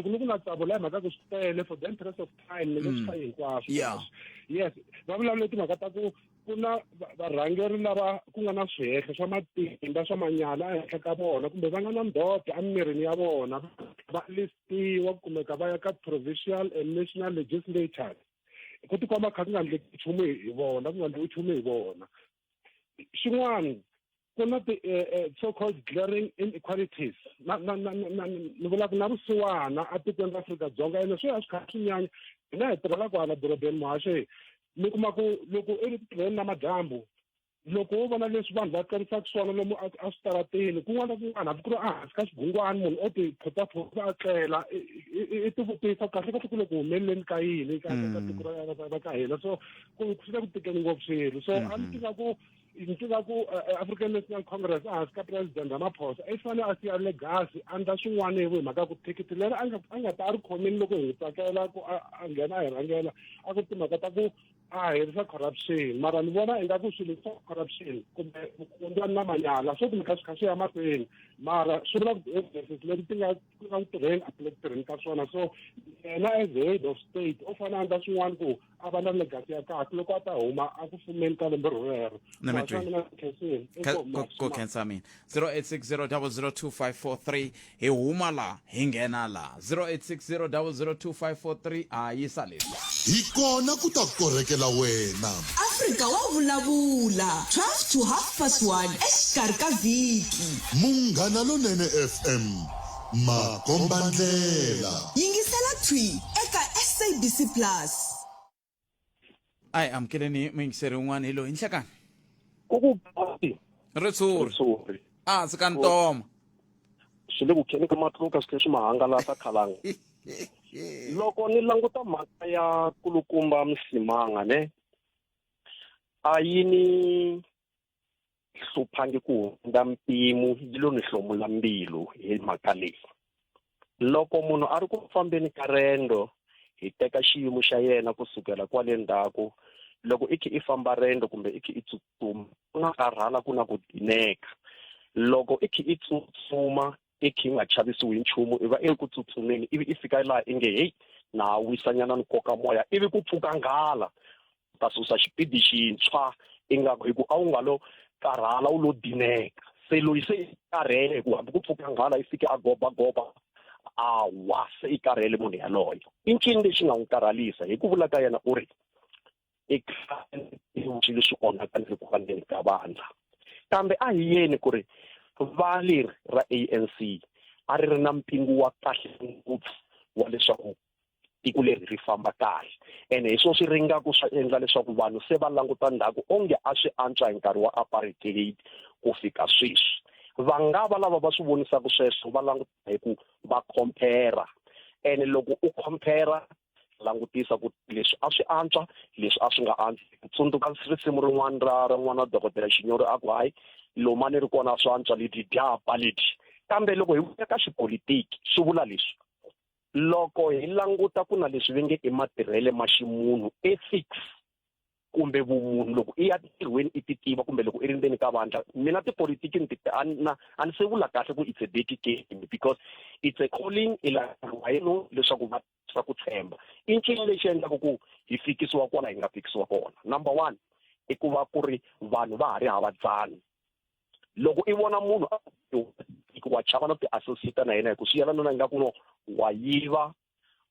ni ku na tsavula hi mhaka ku swi tele for the interest of time ni nge swi hlayi hinkwaswo yes va vulavula timhaka ta ku na varhangeri lava ku nga na swihehlo swa matimba swa manyala ehenhla ka vona kumbe va nga na ndoto emirini ya vona va listiwa kumeka va ya ka provincial and national legislatures ku tikomba kha ku nga endleki nchumu hi vona ku nga endleki nchumu hi vona xin'wana ku na so called glaring inequalities ni vula ku na vusiwana atikweni ra Afrika-Dzonga ene swi ya swi kha swi nyanya hina hi tirhela ku hala dorobeni muhaxi mi kuma ku loko i ri tirheni namadyambu loko wo vona leswi vanhu va tlerisaka swona lomu a switarateni kun'wana na kun'wana hambi ku ri ehansi ka xigungwana munhu o ti photaphosa a tlela i ti vutisa kahle kahle ku le ku humeleleni ka yini ka tiko ra ka hina so swi le ku tikeni ngopfu swilo so a ni tiva ku African National Congress ehansi ka president Ramaphosa i fanele a siya legacy andla swin'wana hi mhaka ku thikithi leri a nga ta a ri khomeni loko hi tsakela ku a nghena a hi rhangela a ku timhaka ta ku a herisa corruption mara ni vona ingaku swilo swa corruption kumbe vukungundzwana na manyala swo timhaka swi kha swi ya mahlweni mara swi ri na leri ti nga ku tirheni a ti le ku tirheni ka swona so yena as head of state u fanele andla swin'wana ku a va na legacy ya kahle loko a ta huma a ku fumeni ka lembe rero ko khensa mina 0860002543 hi huma la hi nghena la 0860002543 a yisa leswi hi kona ku ta korekela wena Afrika wa vulavula 12 to 1:30 exikarhi ka vhiki Munghana Lonene FM makombandlela yingisela twi eka SABC Plus ai amkeleni mwingiseri un'wana hi loyi nhlekani Ritshuri sikantoma swi le ku kheni ka matluka swi swi mahangalasa khalanga loko ni languta mhaka ya kulukumba Msimang ne a yi ni hluphangi ku hundza mpimo yi lo ni hlomula mbilu hi mhaka leyi loko munhu a ri ku fambeni ka rendo hi teka xiyimo xa yena kusukela kwale ndzhaku loko i khe i famba rendo kumbe i khe i tsutsuma ku na karhala ku na ku dineka loko i khe i tsutsuma i khe i nga chavisiwi hi nchumu i va i ri ku tsutsumeni ivi i fika laha i nge heyi na wisanyana ni koka moya ivi ku pfuka nghala ta susa xipidi xintshwa ingaku hi ku a wu nga lo karhala wu lo dineka se loyi se i karhele hi ku hambi ku pfuka nghala i fike a gobagoba awa se i karhele munhu yaloyo i ncini lexi nga n'wi karhalisa hi ku vula ka yena u ri swilo swi onhakanile ku vaneni ka vandla kambe a hi yeni ku ri va leri ra ANC a ri ri na mpingu wa kahle ngopfu wa leswaku tiko leri ri famba kahle ene hi swo swi ringaku swa endla leswaku vanhu se va languta ndhaku onge a swi antswa hi nkarhi wa apartheid ku fika sweswi va nga va lava va swi vonisaka sweswo va languta hi ku va compare ene loko u compare langutisa ku leswi a swi antswa leswi a swi nga antswi tsundzuka risimu rin'wana ra n'wana dokodela Xinyori a ku hayi lomani ri kona swi antswa leti dyapa leti kambe loko hi vuya ka xipolitiki swi vula leswi loko hi languta ku na leswi venge i matirhele ma ximunhu ethics kumbe vumunhu loko i ya tirhweni i ti tiva kumbe loko i ri ndzeni ka vandla mina tipolitiki a ni se vula kahle ku it's a dirty game because it's a calling ilawayeno leswaku va swa ku tshemba i ncini lexi endlaka ku hi fikisiwa kona hi nga fikisiwa kona number 1 i ku va ku ri vanhu va ha ri hava dzana loko i vona munhu wa chava na ti-associate na yena hi ku swi yelana na ingaku no wa yiva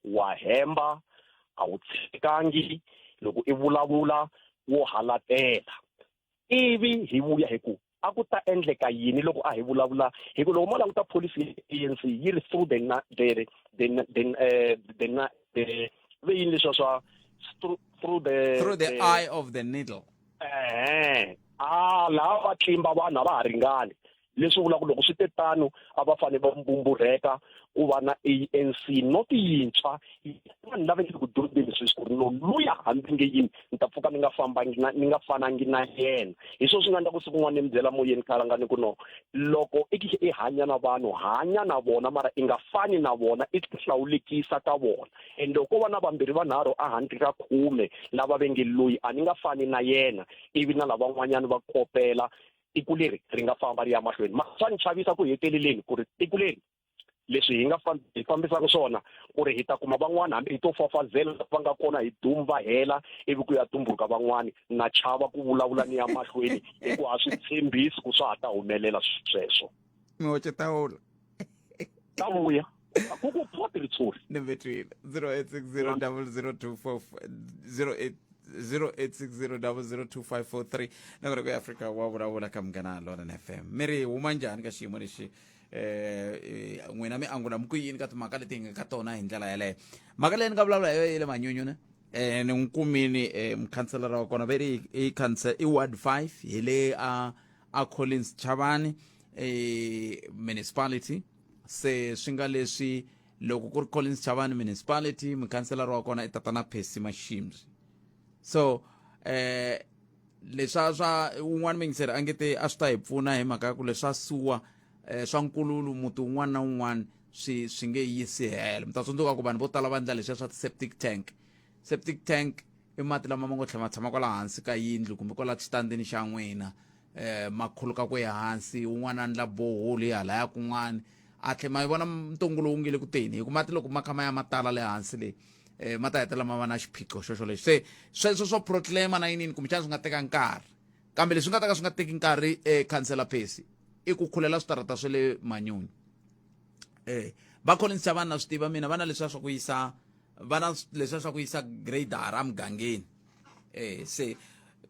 wa hemba a wu tshikangi loko i vulavula wo halatela ivi hi vuya hi ku a ku ta endleka yini loko a hi vulavula hi ku loko mo languta policy ya ANC yi ri through veyini leswiya swa through the eye of the needle lava va tlimba vanhu a va ha ringani leswi vulaka loko swi te tano a va fanele va mbumburheka ku va na ANC not yintshwa vanhu lava nge ku durheni leswi ku ri no luya hambi nge yini ni ta pfuka ni nga fanangi na yena hi swona swi nga endla ku siku n'wana ni mi byela moyeni khalangani ku no loko i hanya na vanhu hanya na vona mara i nga fani na vona i hlawulekisa ka vona and loko va na vambirhi vanharhu a handle ka 10 lava va nge loyi a ni nga fani na yena ivi na lava n'wanyana va kopela tiko leri ri nga famba ri ya mahlweni swa ni chavisa ku heteleleni ku ri tiko leri leswi hi nga fambisaka swona ku ri hi ta kuma van'wana hambi hi to fafazela va nga kona hi dumu va hela ivi ku ya tumbuluka van'wani na chava ku vulavula ni ya mahlweni hikuva a swi tshembisi ku swa ha ta humelela sweswo mihoce ta wula ta vuya ku photi ritshuri ni vetwile 0860 0860002543 na ku ri ku Afrika wa vulavula ka Munghana Lonene FM mi ri huma njhani ka xiyimo lexi n'wina mi angula mi ku yini ka timhaka leti hi nga ka tona hi ndlela yaleyo mhaka leyi ni nga vulavula hi yo le manyunyu ni n'wi kumini mukhanselara wa kona veri i ward 5 hi le a Collins Chavani municipality se swi nga leswi loko ku ri Collins Chavani municipality mukhanselara wa kona i tatana Mbhazima Shilowa so leswa swa un'wana vayingiseri a nge te a swi ta hi pfuna hi mhaka ya ku leswa suwa swa nkululu muti un'wana na un'wana swi nge yisi helo mi ta tsundzuka ku vanhu vo tala va endla leswiya swa ti-septic tank i mati lama ma ngo tlhela ma tshama kwala hansi ka yindlu kumbe kwala xitandini xa n'wina ma khuluka ku ehansi un'wana a endla boholi halaya kun'wana a tlhela ma vona ntungu lowu nge le ku teni hi ku mati loko ma kha ma ya ma tala le hansi leyi ma ta hetelela ma va na xiphiqo xoxo lexi se sweswo swo proclaima na yinini kumbexana swi nga teka nkarhi kambe leswi nga ta ka swi nga teki nkarhi khansela Phesi i ku khulela switarata swa le manyunyu va Collins Chavani na swi tiva mina vana leswiya swa ku yisa gradar a mugangeni se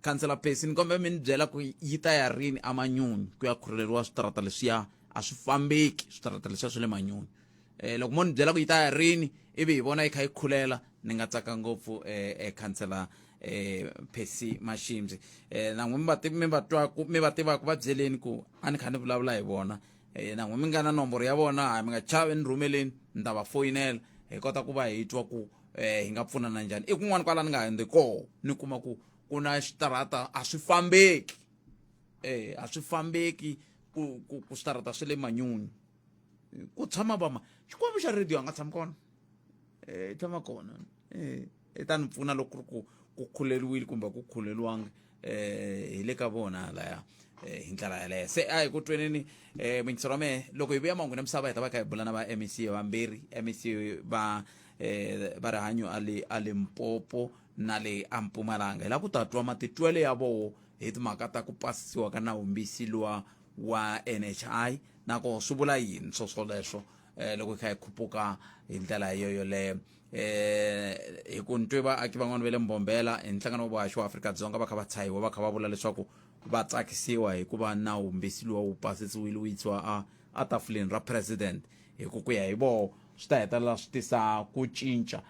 khansela Phesi ni kombela mi ni byela ku yi ta ya rini a manyunyu ku ya khuleleriwa switarata leswiya a swi fambeki switarata leswiya swa le manyunyu loko mo ni byela ku yi ta ya rini ivi hi vona yi kha yi khulela ni nga tsaka ngopfu khansela Phesi Mashimzi na n'we mi va tivaka va byeleni ku a ni kha ni vulavula hi vona na n'we mi nga na nomboro ya vona mi nga chavi ni rhumeleni ni ta va foyinela hi kota ku va hi twa ku hi nga pfunana njhani i kun'wana kwala ni nga hundzi koho ni kuma ku na xitarata a swi fambeki a swi fambeki ku switarata swa le manyunyu ku tshama xikwembu xa radio a nga tshami kona tshama kona i ta ni pfuna loko ku ri ku khuleliwile kumbe ku khuleliwanga hi le ka vona laya hi ndlela yaleyo se a hi ku tweneni mingisero wa mehe loko hi vuya mahungu na misava hi ta va kha hi bula na va MEC vambirhi MEC va rihanyo a le Mpopo na le a Mpumalanga hi lava ku ta twa matitwele ya voho hi timhaka ta ku pasisiwa ka nawumbisi luwa wa NHI na ko swi vula yini swoleswo loko hi kha hi khuphuka hi ndlela yoleyo hi ku ntwe vaaki van'wana va le Mbombela hi nhlangano wa vuhaxi wa Afrika-Dzonga va kha va tshahiwa va kha va vula leswaku va tsakisiwa hi ku va nawumbisi luwa wu pasisiwile wu yisiwa a tafuleni ra president hi ku ya hi voho swi ta hetelela swi tisa ku cinca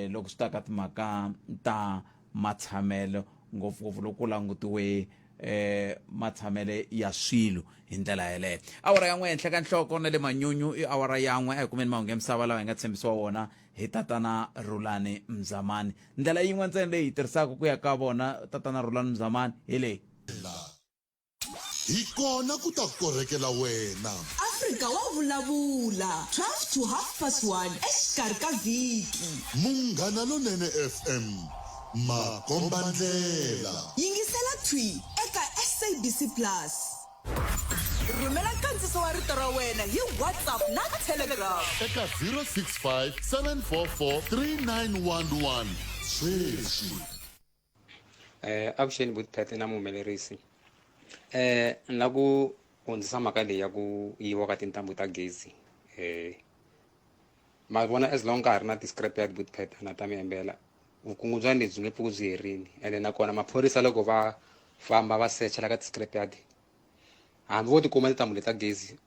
loko swi ta ka timhaka ta matshamelo ngopfungopfu loko ku langutiwe matshamele ya swilo hi ndlela yaleyo awara yan'we henhla ka nhloko na le manyunyu i awara yan'we a hi kumeni mahungu ya misava lawa hi nga tshembisiwa wona hi tatana Rulani Mzamani ndlela yin'we ntsena leyi hi tirhisaka ku ya ka vona tatana Rulani Mzamani hi leyi hi kona ku ta korhekela wena Afrika wa vulavula 12 to 1:30 exikarhi ka vhiki. Munghana Lonene FM makombandlela. Yingisela Twi eka SABC Plus. Rhumela nkandziso wa rito ra wena hi WhatsApp na Telegram Eka 065 744 3911. Sweswi. Avuxeni Vulavula na muhumelerisi. Na ku hundzisa mhaka leyi ya ku yiwa ka tintambu ta gezi. Ma vona as long ka ha ri na discrepancy Vulavula na ta mi hembela. Vukungundzwani lebyi nge pfuki byi herini ende nakona maphorisa loko va famba va secha la ka discrepancy hambi vo tikuma tintambu leta gezi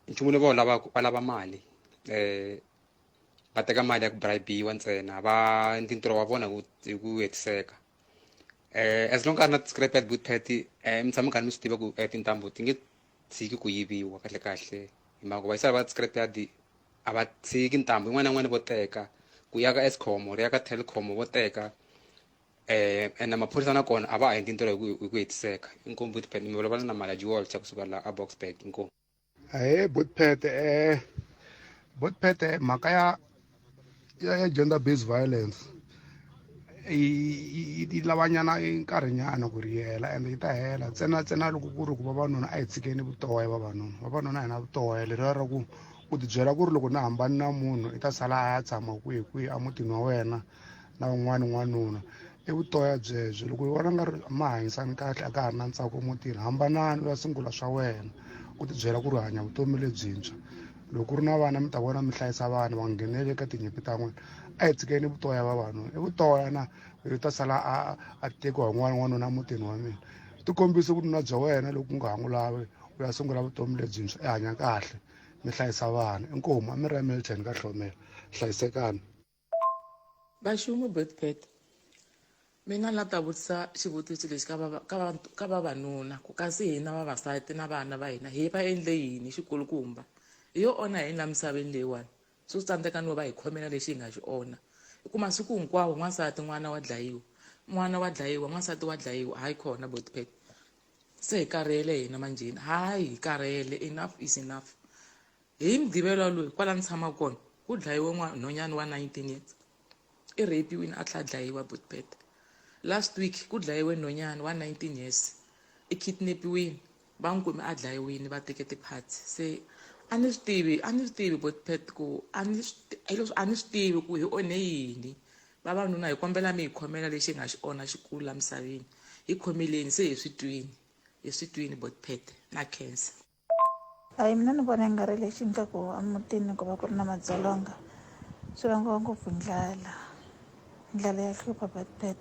nchumu lowu va lava mali va teka mali ya ku bribewa ntsena va ntirho wa vona hi ku hetiseka as long ka ha ri na discrepancy Vulavula mi tshama kha mi swi tiva ku tintambu ti nge tshiki ku yiviwa kahle kahle hi mhaka ku vayisari va discrepancy a va tshiki ntambu yin'wana na yin'wana vo teka ku ya ka Eskom or ya ka Telkom vo teka ene maphorisa nakona a va ha endli ntirho hi ku hetiseka inkomu Vulavula mi vulavula na Malaji Walter kusuka la a Boxburg inkomu Vulavula mhaka ya gender based violence yi lavanyana nkarhinyana ku ri hela ende yi ta hela ntsena loko ku ri ku vavanuna a hi tshikeni vutoya vavanuna hi na vutoya leriya ra ku u tibyela ku ri loko na hambani na munhu i ta sala a ya tshama kwihi emutini wa wena na un'wana n'wanuna i vutoya byebyo loko hi vona nga ri ma hanyisani kahle a ka ha ri na ntsako emutini hambanani u ya sungula swa wena u tibyela ku ri hanya vutomi lebyintshwa loko ku ri na vana mi ta vona mi hlayisa vana va nghenele eka tinyimpi ta n'wina a hi tshikeni vutoya vavanuna i vutoya na u ta sala a tekiwa hi n'wanuna emutini wa mina ti kombisa ku na bya wena loko u nga ha n'wi lavi u ya sungula vutomi lebyintshwa i hanya kahle mi hlayisa vana inkomu a mi ri ya Milton ka Hlomela hlayisekani Vaxumu Vulavula mina la ta vutisa xivutiso lexi ka vavanuna ku kasi hina vavasati na vana va hina hi va endle yini xikulukumba hi yo ona hi la misaveni leyiwani swo tsandzeka no va hi khomela lexi hi nga xi ona hi ku masiku hinkwawo n'wansati n'wana wa dlayiwa n'wansati wa dlayiwa hayi khona Vulavula se hi karhele hina manjini hayi hi karhele enough is enough hi mugqivelo loyi kwala ni tshama kona ku dlayiwe nhwanyana wa 19 years i rapiwini a tlha dlayiwa Vulavula last week ku dlayiwe nhwanyana wa 19 years i kidnapiwini va n'wi kume a dlayiwini va teke ti-parts se a ni swi tivi Vulavula ku a ni swi tivi ku hi onhe yini vavanuna hi kombela mi hi khomela lexi hi nga xi ona xikulu la misaveni hi khomeleni se hi swi twini Vulavula na cancer. Mina ni vona nga ri lexi endlaku emutini ku va ku ri na madzolonga swi vangiwa ngopfu ndlala ya hlupha Vulavula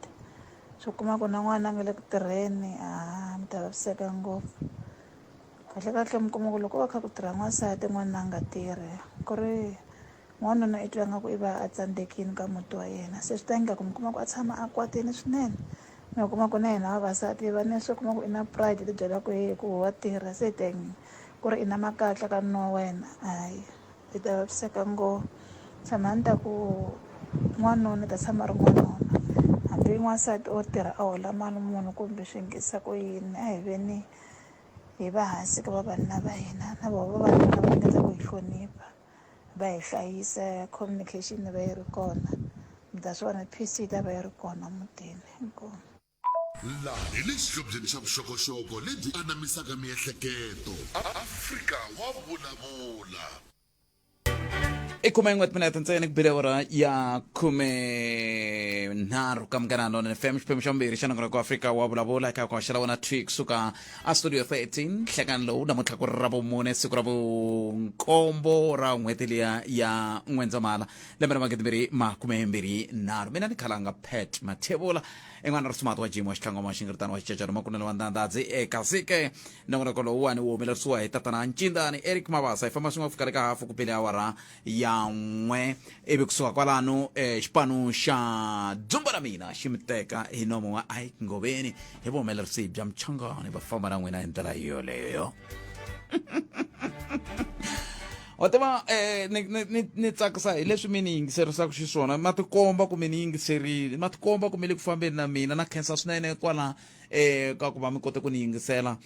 swi kuma ku na n'wana a nga le ku tirheni mi ta vaviseka ngopfu kahle mi kuma ku loko va kha ku tirha n'wansati n'wana a nga tirhi ku ri n'wanuna i twa nga ku i va a tsandzekini ka muti wa yena se swi ta endla ku mi kuma ku a tshama a kwatini swinene mi kuma ku na hina vavasati va ne swi kuma ku i na pride ti byela ku ku wa tirha se ku ri i na makatla ka nuna wa wena hayi i ta vaviseka ngopfu tshama ni ta ku n'wanuna ta tshama ri n'wanuna hambi n'wansati o tirha a hola mali munhu kumbe swi ngisa ku yini a hi veni hi va hansi ka vavanuna va hina na vona vavanuna va endla ku hi hlonipha va hi hlayisa communication va yi ri kona mi ta swi vona peace yi ta va yi ri kona mutini inkomu laha hi le xihlobyeni xa vuxokoxoko lebyi anamisaka miehleketo Afrika wa vulavula i 11 minute ntsena ku bile awara ya 13 ka Munghana Lonene FM xiphemu xa vumbirhi xa nongonoko wa Afrika wa vulavula eka ku haxela wona Twi kusuka a studio 13 nhlekani lowu namuntlha ku ri ra vumune siku ra vunkombo ra n'hweti liya ya N'wendzamhala lembe ra 2023 mina ni khalanga Pat Mathebula en'wana ri sumati wa jimo wa xitlangwa maxingiritano wa xicacano makunelo wa ndandadzi eka sike nongonoko lowuwani wu humelerisiwa hi tatana Ncindani Eric Mabasa hi famba swin'we ku fika eka hafu ku bile awara ya 1 ivi kusuka kwalano xipano xa dzumba ra mina xi mi teka hi nomo wa Ike Ngoveni hi vuhumelerisi bya Mchangani va famba na n'wina hi ndlela yoleyo wa tiva ni tsakisa hi leswi mi ni yingiserisaka xiswona ma tikomba ku mi ni yingiserile ma tikomba ku mi le ku fambeni na mina na khensa swinene kwala ka ku va mi kote ku ni yingisela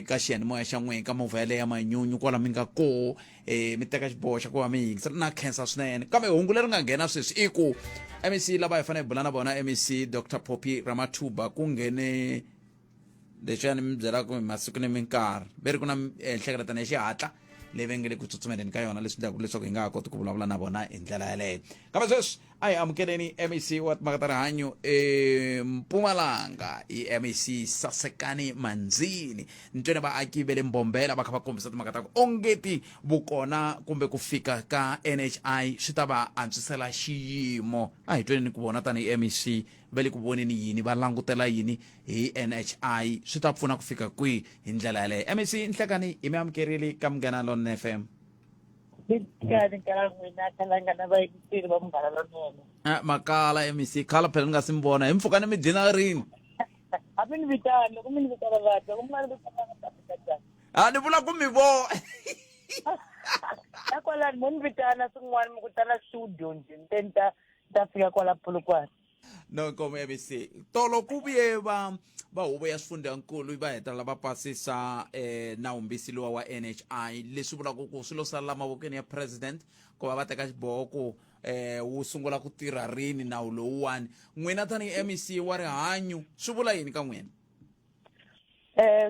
ka xiyanimoya xa n'wina ka movha yaleyo ya manyunyu kwala mi nga koho mi teka xiboho xa ku va mi yingisela na khensa swinene kambe hungu leri nga nghena sweswi i ku MEC lava hi fanele hi bula na vona MEC Dr Poppy Ramathuba ku nghene leswi ni mi byelaka hi masiku ni minkarhi ve ri ku na nhlengeletano ya xihatla leyi nge le ku tsutsumeleni ka yona leswi endlaku leswaku hi nga ha koti ku vulavula na vona hi ndlela yaleyo kambe sweswi a hi amukeleni MEC wa timhaka ta rihanyo Mpumalanga i MEC Sasekani Manzini ntwene vaaki ve le Mbombela va kha va kombisa timhaka ta ku ongeti vukona kumbe ku fika ka NHI swi ta va antswisela xiyimo a hi tweni ku vona tanihi MEC va le ku voneni yini va langutela yini hi NHI swi ta pfuna ku fika kwihi hi ndlela yaleyo MEC Nhlekani hi mi amukerile ka Munghana Lonene FM makala MEC khala phela ni nga si mi vona hi mpfhuka ni mi dina rini ni vula ku mi vo nakwalani mo ni vitana swin'wana mi kutana studio nje ni ta fika kwala Polokwane no nkomo MEC tolo ku vuye va huvo ya swifundzankulu va hetelela va pasisa nawumbisi lowa wa NHI leswi vulaka ku swilo sala mavokweni ya president ku va teka xiboho ku wu sungula ku tirha rini nawu lowuwani n'wina tanihi MEC wa rihanyo swi vula yini ka n'wina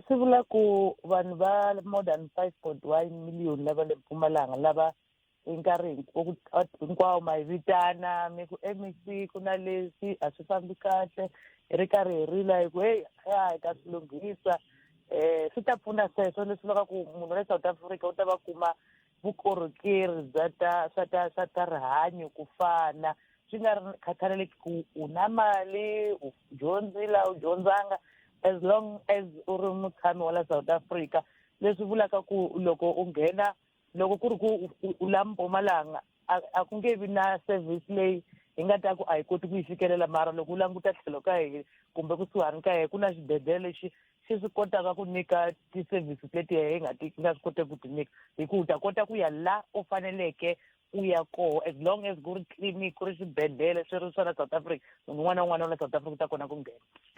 swi vula ku vanhu va more than 5.1 million lava le Mpumalanga lava nkarhi hinkwawo ma hi vitana mi ku MEC ku na leswi a swi fambi kahle hi ri karhi hi rila hi ku hey hi ta swi lunghisa swi ta pfuna sweswo leswi vulaka ku munhu wa le South Africa u ta va kuma vukorhokeri swa ta rihanyo ku fana swi nga ri khathaleleki ku u na mali u dyondzile u dyondzanga as long as u ri mutshami wa la South Africa leswi vulaka ku loko u nghena loko ku ri ku u la Mpumalanga a ku nge vi na service leyi hi nga ta ku a hi koti ku yi fikelela mara loko u languta tlhelo ka hina kumbe kusuhani ka hina ku na xibedhlele lexi xi swi kotaka ku nyika ti-services leti hi nga swi koteki ku ti nyika hi ku u ta kota ku ya la u faneleke u ya koho as long as ku ri clinic ku ri xibedhlele swi ri swa la South Africa munhu un'wana na un'wana wa la South Africa u ta kona ku nghena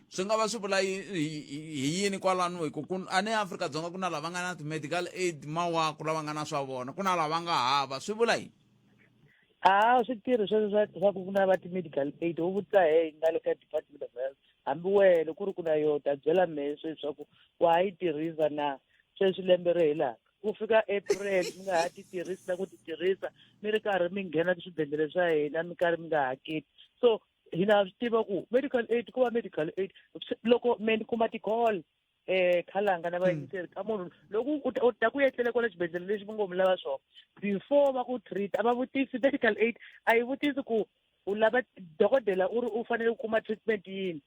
swi nga va swi vula hi yini kwalano hi ku a ni Afrika-Dzonga ku na lava nga na ti-medical aid mawaku lava nga na swa vona ku na lava nga hava swi vula yini swi tirhi sweswo swa ku na va ti-medical aid u vutisa hi nga le ka Department of Health hambi wena ku ri ku na yo ta byela mehe sweswi swa ku wa yi tirhisa na sweswi lembe ri helaka ku fika April mi nga ha ti tirhisi na ku ti tirhisa mi ri karhi mi nghena swibedhlele swa hina mi karhi mi nga hakeli so hina swi tiva ku medical aid ku va medical aid loko me ni kuma ti-call khalanga na vayingiseri ka munhu loko u ta ku yetlele kwala xibedhlele lexi mi ngo mi lava swona before va ku treat a va vutisi medical aid a yi vutisi ku u lava dokodela u ri u fanele ku kuma treatment yini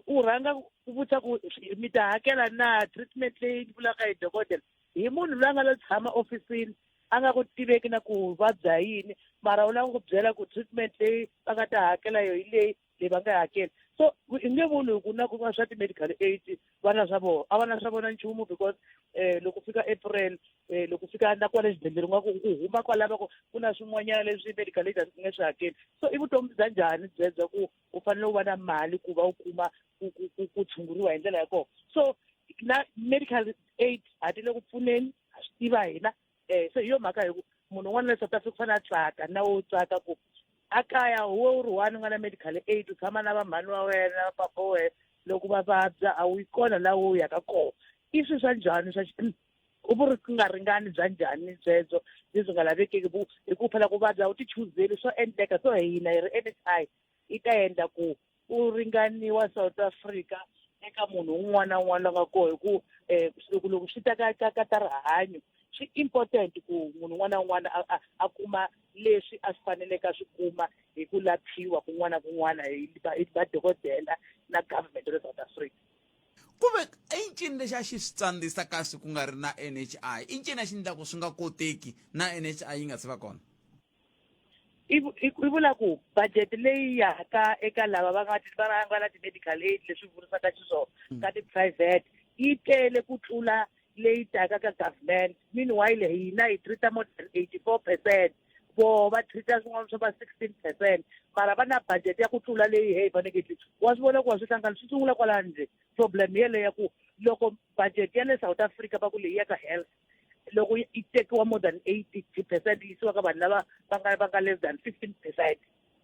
u rhanga u vutisa ku mi ta hakela na treatment leyi vulaka hi dokodela hi munhu loyi a nga lo tshama ofisini a nga ku tiveki na ku vabya yini mara u lava ku byela ku treatment leyi va nga ta hakela yo hi leyi va nga hakela so hi nge vuli ku na ku va swa ti-medical aid vana swa vona a va na swa vona nchumu because loko fika April loko fika na kwale xibedhlele nga ku huma kwalava ku na swin'wanyana leswi medical aid nge swi hakeli so i vutomi bya njhani byebya ku u fanele u va na mali ku va u kuma ku tshunguriwa hi ndlela ya kona so na medical aid a ti le ku pfuneni a swi tiva hina so hi yo mhaka hi ku munhu un'wana na South Africa u fanele a tsaka na wo tsaka ku a kaya huwe u ri one u nga na medical aid u tshama na vamhani wa wena na papa wena loko va vabya a wu yi kona laha wo yaka kona i swilo swa njhani swa u vuri ku nga ringani bya njhani byebyo lebyi nga lavekeki hi ku phela ku vabya u ti chuzeli swo endleka so hina hi ri NHI yi ta endla ku u ringaniwa South Africa eka munhu un'wana na un'wana la nga koho hi ku loko swi ta ka ta rihanyo swi important ku munhu un'wana na un'wana a kuma leswi a swi faneleke a swi kuma hi ku laphiwa kun'wana na kun'wana hi vadokodela na government ya South Africa kuve i ncini lexi a xi swi tsandzisa kasi ku nga ri na NHI i ncini a xi endlaku swi nga koteki na NHI yi nga se va kona i vula ku budget leyi yaka eka lava va nga na ti-medical aid leswi vurisaka xiswona ka ti-private yi tele ku tlula leyi taka ka government meanwhile hina hi treata more than 84%. Vo va treata swin'wana swo va 16%, mara va na budget ya ku tlula leyi hi fanekele wa swi vona ku wa swi hlangana swi sungula kwalani nje. Problem yeleyo ya ku loko budget ya le South Africa va ku leyi ya ka health loko yi tekiwa more than 80% yi yisiwa ka vanhu lava va nga less than 15%.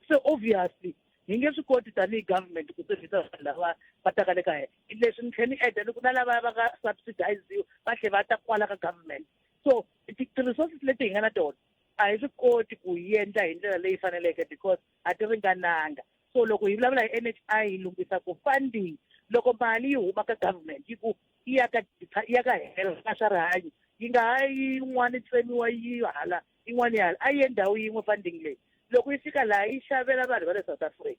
So obviously hi nge swi koti tanihi government ku tirhisa vanhu lava va taka le kaya. Leswi ni tlhela ni enda ni ku na lava va nga subsidize va tlhela va ta kwala ka government. So ti-resources leti hi nga na tona a hi swi koti ku yi endla hi ndlela leyi faneleke because a ti ringananga. So loko hi vulavula hi NHI hi lunghisa ku funding loko mali yi huma ka government yi ku yi ya ka health ka swa rihanyo yi nga ha yin'wana tsemiwa yi hala yin'wana yi hala a yi endhawu yin'we funding leyi loko yi fika laha yi xavela vanhu va le South Africa.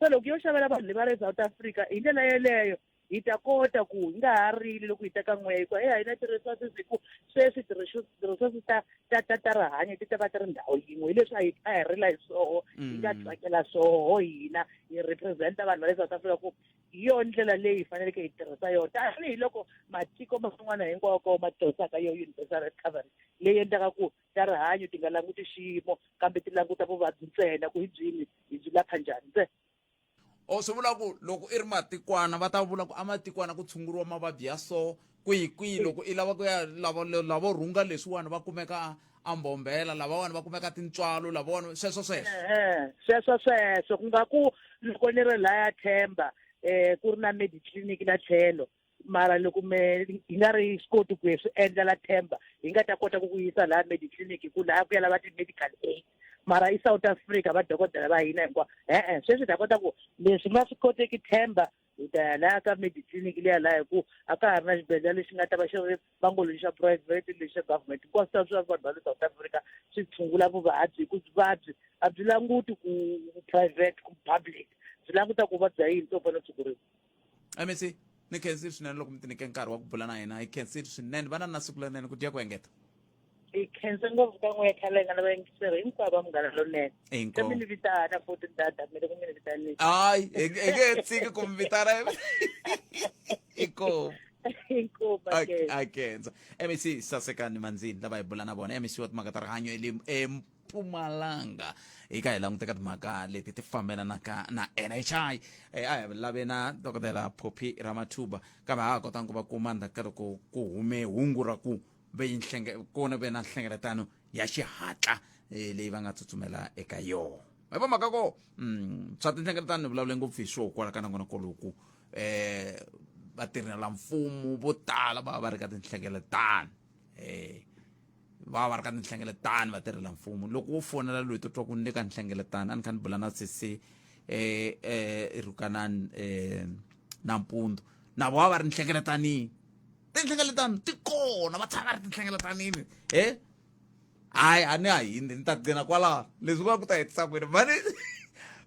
So loko yo xavela vanhu va le South Africa hi ndlela yeleyo hi ta kota ku hi nga ha rili loko hi teka n'we hikuva hi na ti-resources hi ku sweswi ti-resources ta rihanyo ti ta va ti ri ndhawu yin'we hi leswi a hi rila hi swoho hi nga tsakela swoho hina hi representa vanhu va le South Africa ku hi yona ndlela leyi hi faneleke hi tirhisa yona tanihiloko matiko man'wana hinkwawo ma tirhisaka yo universal health coverage leyi endlaka ku ta rihanyo ti nga languti xiyimo kambe ti languta vuvabyi ntsena ku hi byi lapha njhani ntsena. Swi vula ku loko i ri matikwana va ta vula ku amatikwana ku tshunguriwa mavabyi ya so kwihi loko i lava ku ya lavo rhunga leswiwani va kumeka ambombela lavawani va kumeka tintswalo lavawani sweswo ku nga ku loko ni ri laya Themba ku ri na mediclinic la tlhelo mara loko hi nga ri swi koti ku hi swi endla la Themba hi nga ta kota ku yisa laha mediclinic ku laha ku ya lava ti-medical aid mara i South Africa va dokodela va hina hinkwawo sweswi ta kota ku leswi nga swi koteki Themba hi ta ya laha ka mediclinic liya laha hi ku a ka ha ri na xibedhlele lexi nga ta va xi ri vangolo xa private lexi xa government hinkwaswo swa vanhu va le South Africa swi tshungula vuvabyi hi ku vuvabyi a byi languti ku private ku public byi languta ku vabyi yini to fana tshunguriwa. MEC ni khensile swinene loko mi ti nyike nkarhi wa ku bula na hina hi khensile swinene vana na siku lenene ku tiya ku engeta hi khense ngopfu ka n'we khale nga na vayingiseri hinkwavo va Munghana Lonene se mi ni vitana futhi dada mi loko mi ni vitanile hayi hi nge tshiki ku mi vitana a khensa MEC Sasekani Manzini lava hi bula na vona MEC wa timhaka ta rihanyo eMpumalanga hi ka hi languteka timhaka leti ti fambelanaka na NHI a hi lave na dokodela Phophi Ramathuba kambe ha ha kotanga ku va kuma ndzhaku loko ku hume hungu ra ku kona ve na nhlengeletano ya xihatla leyi va nga tsutsumela eka yona hi va mhaka ko swa tinhlengeletano ni vulavule ngopfu hi swo kwala ka nangona koloku vatirhela mfumo vo tala va ri ka tinhlengeletano va ri ka tinhlengeletano vatirhela mfumo loko wo fonela loyi to twa ku ni le ka nhlengeletano a ni kha ni bula na sisi Rukanani Nampundu na va ri nhlengeletanini tinhlengeletano ti kona va tshama ri tinhlengeletanini hayi a ni hahindi ni ta gcina kwalaho leswi va ku ta hetisa kwini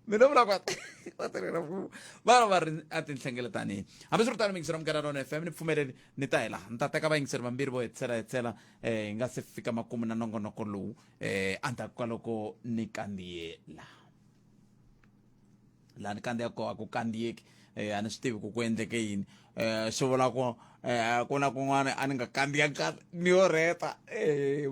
mina vula ku vatirhela mfumo va ri a tinhlengeletanini hambi swi ri tano mingisero Munghana Lonene FM ni pfumeleli ni ta hela ni ta teka vayingiseri vambirhi vo hetsela hi nga se fika makumu na nongonoko lowu endzhaku ka loko ni kandziyela laha ni kandziya ko a ku kandziyeki a ni swi tivi ku endleke yini swi vula ku na kun'wana a ni nga kandziya nkarhi ni yo rheta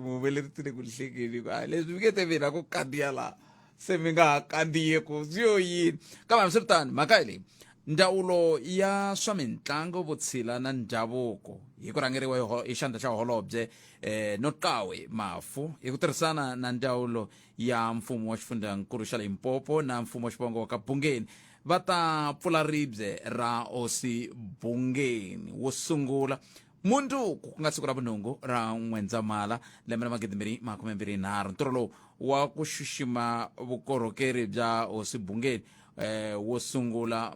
muhumeleri ti le ku hlekeni leswi mi nge te mina ku kandziya laha se mi nga ha kandziye ku swi yo yini kambe hambi swi ri tano mhaka hi leyi ndzawulo ya swa mitlangu vutshila na ndhavuko hi ku rhangeriwa hi xandla xa holobye Notkawe Mafu hi ku tirhisana na ndzawulo ya mfumo wa xifundzankulu xa Limpopo na mfumo wa xivongo wa ka Bungeni va ta pfula ribye ra Osi Bungeni wo sungula Munduku ku nga siku ra vunhungu ra N'wendzamhala lembe ra 2023 ntirho lowu wa ku xixima vukorhokeri bya Osi Bungeni wo sungula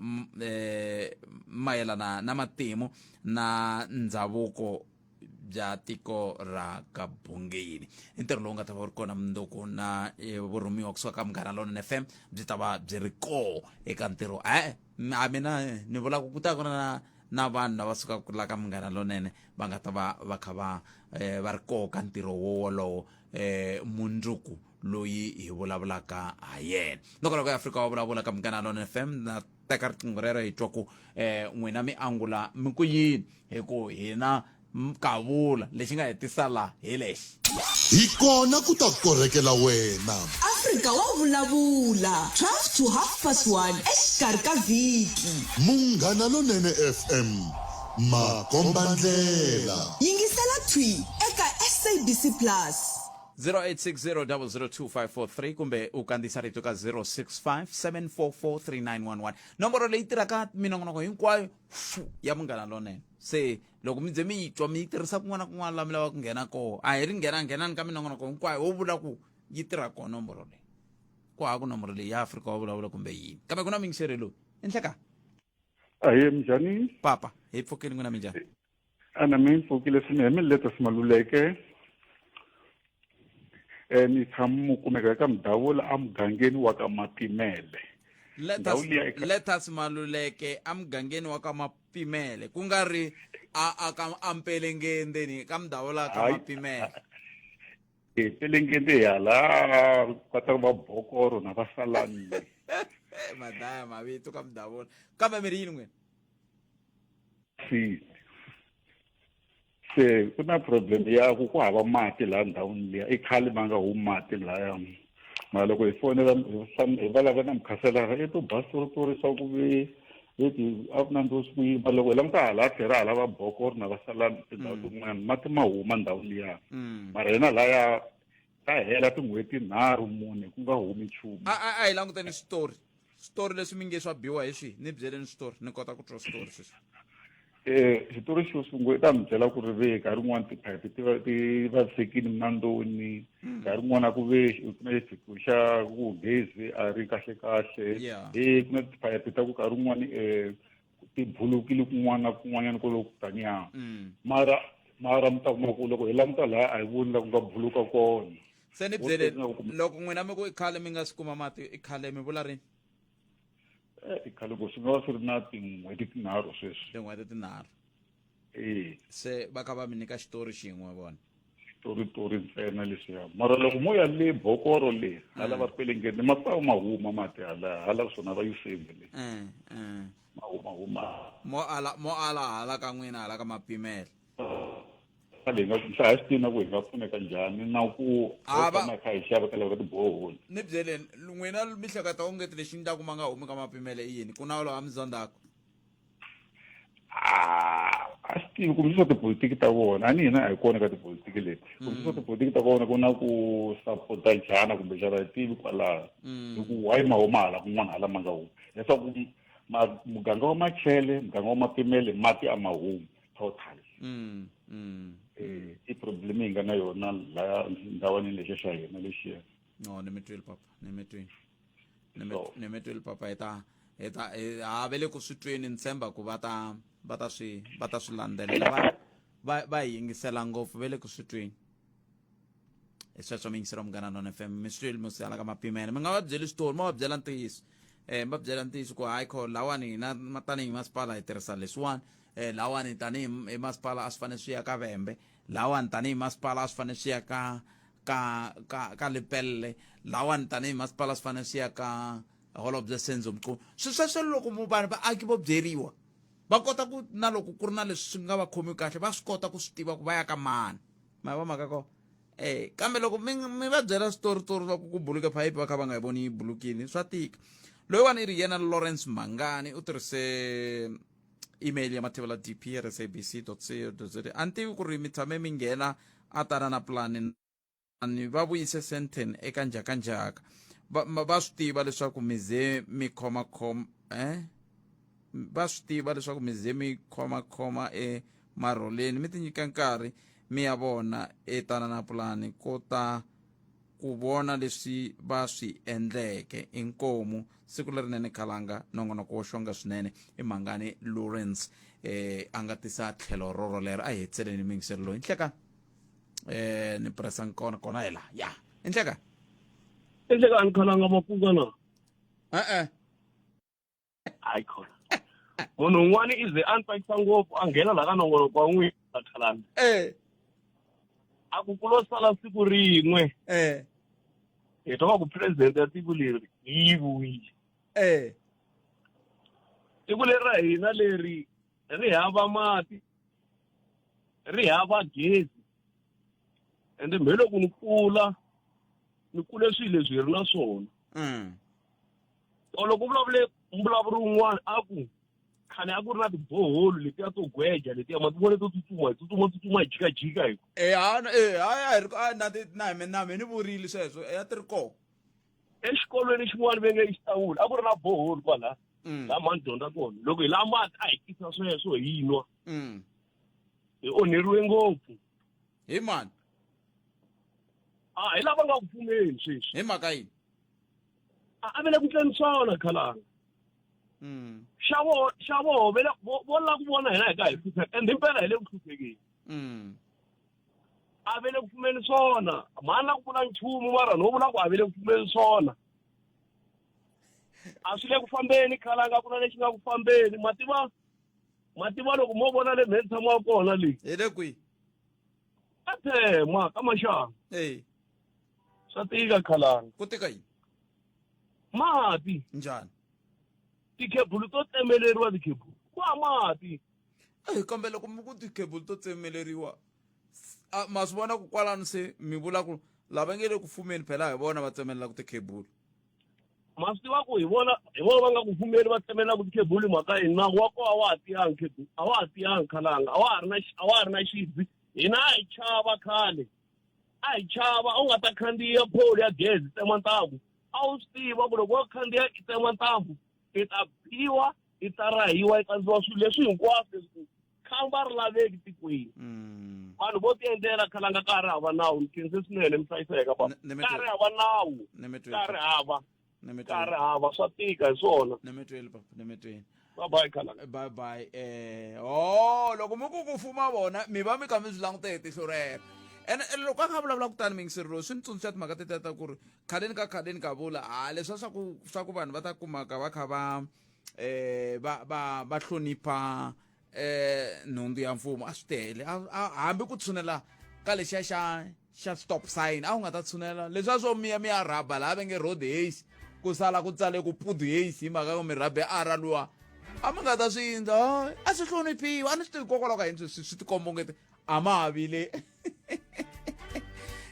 mayelana na matimu na ndhavuko bya tiko ra ka Bungeni ntirho lowu nga ta va ri kona Munduku na vurhumiwa kusuka ka Munghana Lonene FM byi ta va byi ri koho eka ntirho mina ni vula ku ta kona na vanhu lava sukaka la ka Munghana Lonene va nga ta va kha va ri koho ka ntirho wolowo Munduku loyi hi vulavulaka ha yena loko ya Afrika wa vulavula ka Munghana Lonene FM na teka riqingho rero hi twa ku n'wina mi angula mi ku yini hi ku hina mkavula lexi nga hetisa laha hi lexi hi kona ku ta korekela wena Afrika wa vulavula 12 to 1:30 exikarhi ka vhiki. Munghana Lonene FM makombandlela Yingisela thwi eka SABC Plus. 0860002543 kumbe u kandziyisa rito ka 0657443911 nomboro leyi tirhaka minongonoko hinkwayo ya Munghana Lonene. Se loko mi ze mi yi twa mi yi tirhisa kun'wana na kun'wana laha mi lava ku nghena koho a hi ri nghenani ka minongonoko hinkwayo wo vula ku yi tirha koho nomboro leyi ku hava ku nomboro leyi ya Afrika wa vulavula kumbe yini kambe ku na mingiseri loyi enhleka Ahee minjhani papa hi pfukile n'wina minjhani ana mi pfukile swinene mi leta Simaluleke ni tshama mu kumeka eka Mdavula a mugangeni wa ka Mapimele let us Maluleke a mugangeni wa ka Mapimele ku nga ri a ka Ampelengeni ka Mdavula ka Mapimele pelengeni hala kwata va Bokoro na va Salani madaya mavito ka Mdavula kambe mi ri yini n'wina se ku na problem ya ku hava mati laha ndhawini liya i khale ma nga humi mati laya mara loko hi fonela hi valava na mukhaselara i to basitotori swa ku ve leti a ku na ndo swi ku yima loko hi languta hala tlhela hala va Bokoro na va Salani tindhawu tin'wana mati ma huma ndhawini liya mara hina laya ta hela tin'hweti 3-4 ku nga humi nchumu a hi languteni switori leswi mi nge swa biwa hi swihi ni byeleni switori ni kota ku twa switori sweswi xitori xo sungula ta mi byela ku ri ve nkarhi rin'wana tiphayiphi ti vavisekile Mnandoni nkarhi rin'wana ku ve ku na xiphiqo xa ku gezi a ri kahle ku na tiphayiphi ta ku nkarhi rin'wana ti bulukile kun'wana na kun'wanyana koloku taniya mara mi ta kuma ku loko hi languta laha a hi voni la ku nga buluka kona se ni byeleni loko n'wina mi ku i khale mi nga si kuma mati i khale mi vula rini khale ku swi nga va swi ri na tin'hweti 3 sweswi tin'hweti 3 se va ka va mi nyika xitori xin'we vona xitori ntsena leswiya mara loko mo ya le Bokoro le hala va pelengeni mapfa ma huma mati hala swona va yusave le mo ala hala ka n'wina hala ka Mapimele khale nga swi ha swi tina ku hi nga pfuneka njhani na ku ma kha hi xava ka lava tiboholi ni byeleni n'wina mi hleketa ongeti lexi ndlaku ma nga humi ka Mapimele i yini ku na lowa mi zondaku a swi tivi ku misa tipolitiki ta vona a ni hina a hi kona ka tipolitiki leti ku misa tipolitiki ta vona ku na ku sapota njhana kumbe xana hi tivi kwalaho hi ku why ma huma hala kun'wana hala ma nga humi leswaku muganga wa Machele muganga wa Mapimele mati a ma humi total i problem yi nga na yona laya ndhawani lexa xa hina lexiya no ni mi twile papa ni mi twile papa ha vele ku swi tweni ni tshemba ku va ta swi landzelela va hi yingisela ngopfu vele ku swi tweni hi sweswo mi yingisela Munghana Lonene FM mi swi twile musi hala ka Mapimele mi nga va byeli xitori ma va byela ntiyiso va byela ntiyiso ku hayi kho lawani hina tanihi masipala hi tirhisa leswiwani lawani tanihi masipala a swi fanele swi ya ka Vhembe lawani tanihi masipala a swi fanele swi ya ka Lepelle lawani tanihi masipala a swi fanele swi ya ka Holobye Senzomqulu sweswo loko vanhu vaaki vo byeriwa va kota ku na loko ku ri na leswi swi nga va khomi kahle va swi kota ku swi tiva ku va ya ka mani ma va maka ko kambe loko mi va byela switoritori swa ku buluke phayiphi va kha va nga hi voni yi bulukini swa tika loyiwani i ri yena Lawrence Mangani u tirhise email ya mathevela@sabc.co.za a ni tivi ku ri mi tshame mi nghena a tana na pulani ni va vuyise senten eka njhakanjhaka va swi tiva leswaku mi ze mi khomakhoma va swi tiva leswaku mi ze mi khomakhoma emarholeni mi ti nyika nkarhi mi ya vona etana na pulani kota ku vona leswi va swi endleke inkomu siku lerinene khalanga nongonoko wo xonga swinene i Mangani Lawrence a nga tisa tlhelo roro leri a hi hetseleni mingiseri loyi nhleka ni pressa kona hela ya nhleka ani khalanga mapukana hayi khona munhu un'wana ize a ni tsakisa ngopfu a nghena laha ka nongonoko wa n'wina khalanga a ku lo sala siku rin'we hi twa ku president ya tiko leri hi yiviwile tiko leri ra hina leri ri hava mati ri hava gezi ende mheloko ni kule swilo leswi hi ri na swona loko mbulavulo wun'wana a ku khale a ku ri na tiboholo letiya to gweja letiya ma ti vone to tsutsuma hi jikajika hi na me ni vurile sweswo ya ti ri kona exikolweni xin'wana ve nge xitawula a ku ri na boholo kwala laha mani dyondza kona loko hi laha mati a hi kisa sweswo hi nwa hi onheriwe ngopfu hi mani hi lava nga ku pfumeli sweswi hi mhaka yini a vele ku tlenisana khalanga xa voho vo la ku vona hina hi ka hi hlupheka ende impela hi le ku hluphekeni a vele ku pfumeli swona mani la ku vula nchumu mara no vula ku a vele ku pfumeli swona a swi le ku fambeni khalanga ku na lexi nga ku fambeni mativa loko mo vona le mheni tshama kona leyi hi le kwihi athema ka maxanga swa tika khalanga ku tika yini mati njhani tikhebulu to tsemeleriwa tikhebulu ku mati kambe loko mi ku tikhebulu to tsemeleriwa ma swi vona ku kwalano se mi vula ku lava nge le ku fumeni phela hi vona va tsemelela ku tikhebulu ma swi tiva ku hi vona va nga ku fumeli va tsemelela ku tikhebulu mhaka yini nawu wa ko a wa ha tiyangi khebulu a wa ha tiyangi khalanga a wa ha ri na xidzi hina a hi chava khale a hi chava a wu nga ta khandziya pole ya gezi tsema ntambu a wu swi tiva ku loko wa khandziya i tsema ntambu i ta biwa i ta rahiwa i kandziwa swilo leswi hinkwaswo leswi khamba ri laveki tikweni vanhu vo ti endlela khalanga ka ha ri hava nawu ni khense swinene mi hlayiseka ka ha ri hava nawu ka ha ri hava swa tika hi swona nemetweni papa nemetweni bye khalanga bye loko mi ku fuma vona mi va mi kha mi swi langutele tihlo rero ene loko a nga vulavula kutani mingiseri lowu swi ni tsundzuxa timhaka teteta ku ri khaleni ka vula leswa swa ku vanhu va ta kumaka va kha va hlonipha nhundzu ya mfumo a swi tele hambi ku tshunela ka lexiya xa stop sign a wu nga ta tshunela leswiya swo miya rhaba laha va nge road haze ku sala ku tsale ku put haze hi mhaka ku mirhabha a raluwa a mi nga ta swi endla a swi hloniphiwa a ni swi tivi kokwalaho ka yini swi tikomba ongeti a ma havile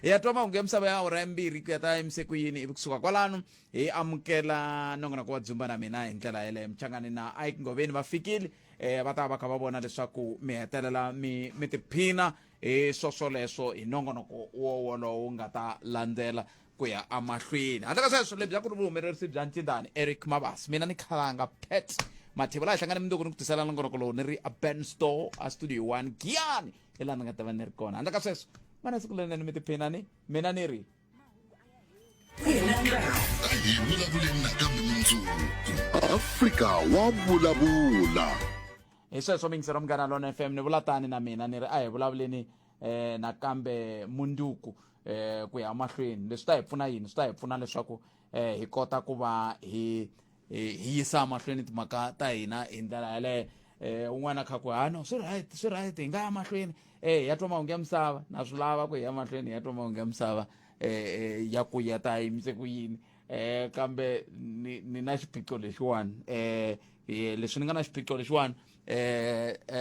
hi ya twa mahungu ya misava ya awara ya mbirhi ku ya ta emiseko yini ivi kusuka kwalano hi amukela nongonoko wa dzumba na mina hi ndlela yeleyo muchangani na Ike Ngoveni va fikile va ta va kha va vona leswaku mi hetelela mi tiphina hi swoswoleswo hi nongonoko wolowo nga ta landzela ku ya amahlweni handle ka sweswo lebyi ya ku ri vuhumelerisi bya ncindani Eric Mabasi mina ni khalanga pet mathebo laha hi hlangane mundzuku ni ku tisela nongonoko lowu ni ri a Ben Store a studio 1 Giyani hi laha ni nga ta va ni ri kona handle ka sweswo mana siku lenene mi tiphinani mina ni ri hi vulavuleni nakambe mundzuku Afrika wa vulavula hi sweswo mingisero Munghana Lonene FM ni vula tani na mina ni ri a hi vulavuleni nakambe munduku ku ya mahlweni leswi ta hi pfuna yini swi ta hi pfuna leswaku hi kota ku va hi yisa mahlweni timhaka ta hina hi ndlela yaleyo un'wana kha ku no swi right hi nga ya mahlweni ya twa mahungu ya misava na swi lava ku hi ya mahlweni ya twa mahungu ya misava ya ku ya ta yimise ku yini kambe ni na xiphiqo lexiwani leswi ni nga na xiphiqo lexiwani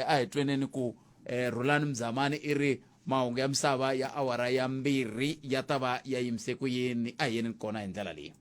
a hi tweneni ku Rhulani Mzamani i ri mahungu ya misava ya awara ya mbirhi ya ta va ya yimise ku yini a hi yeni kona hi ndlela leyi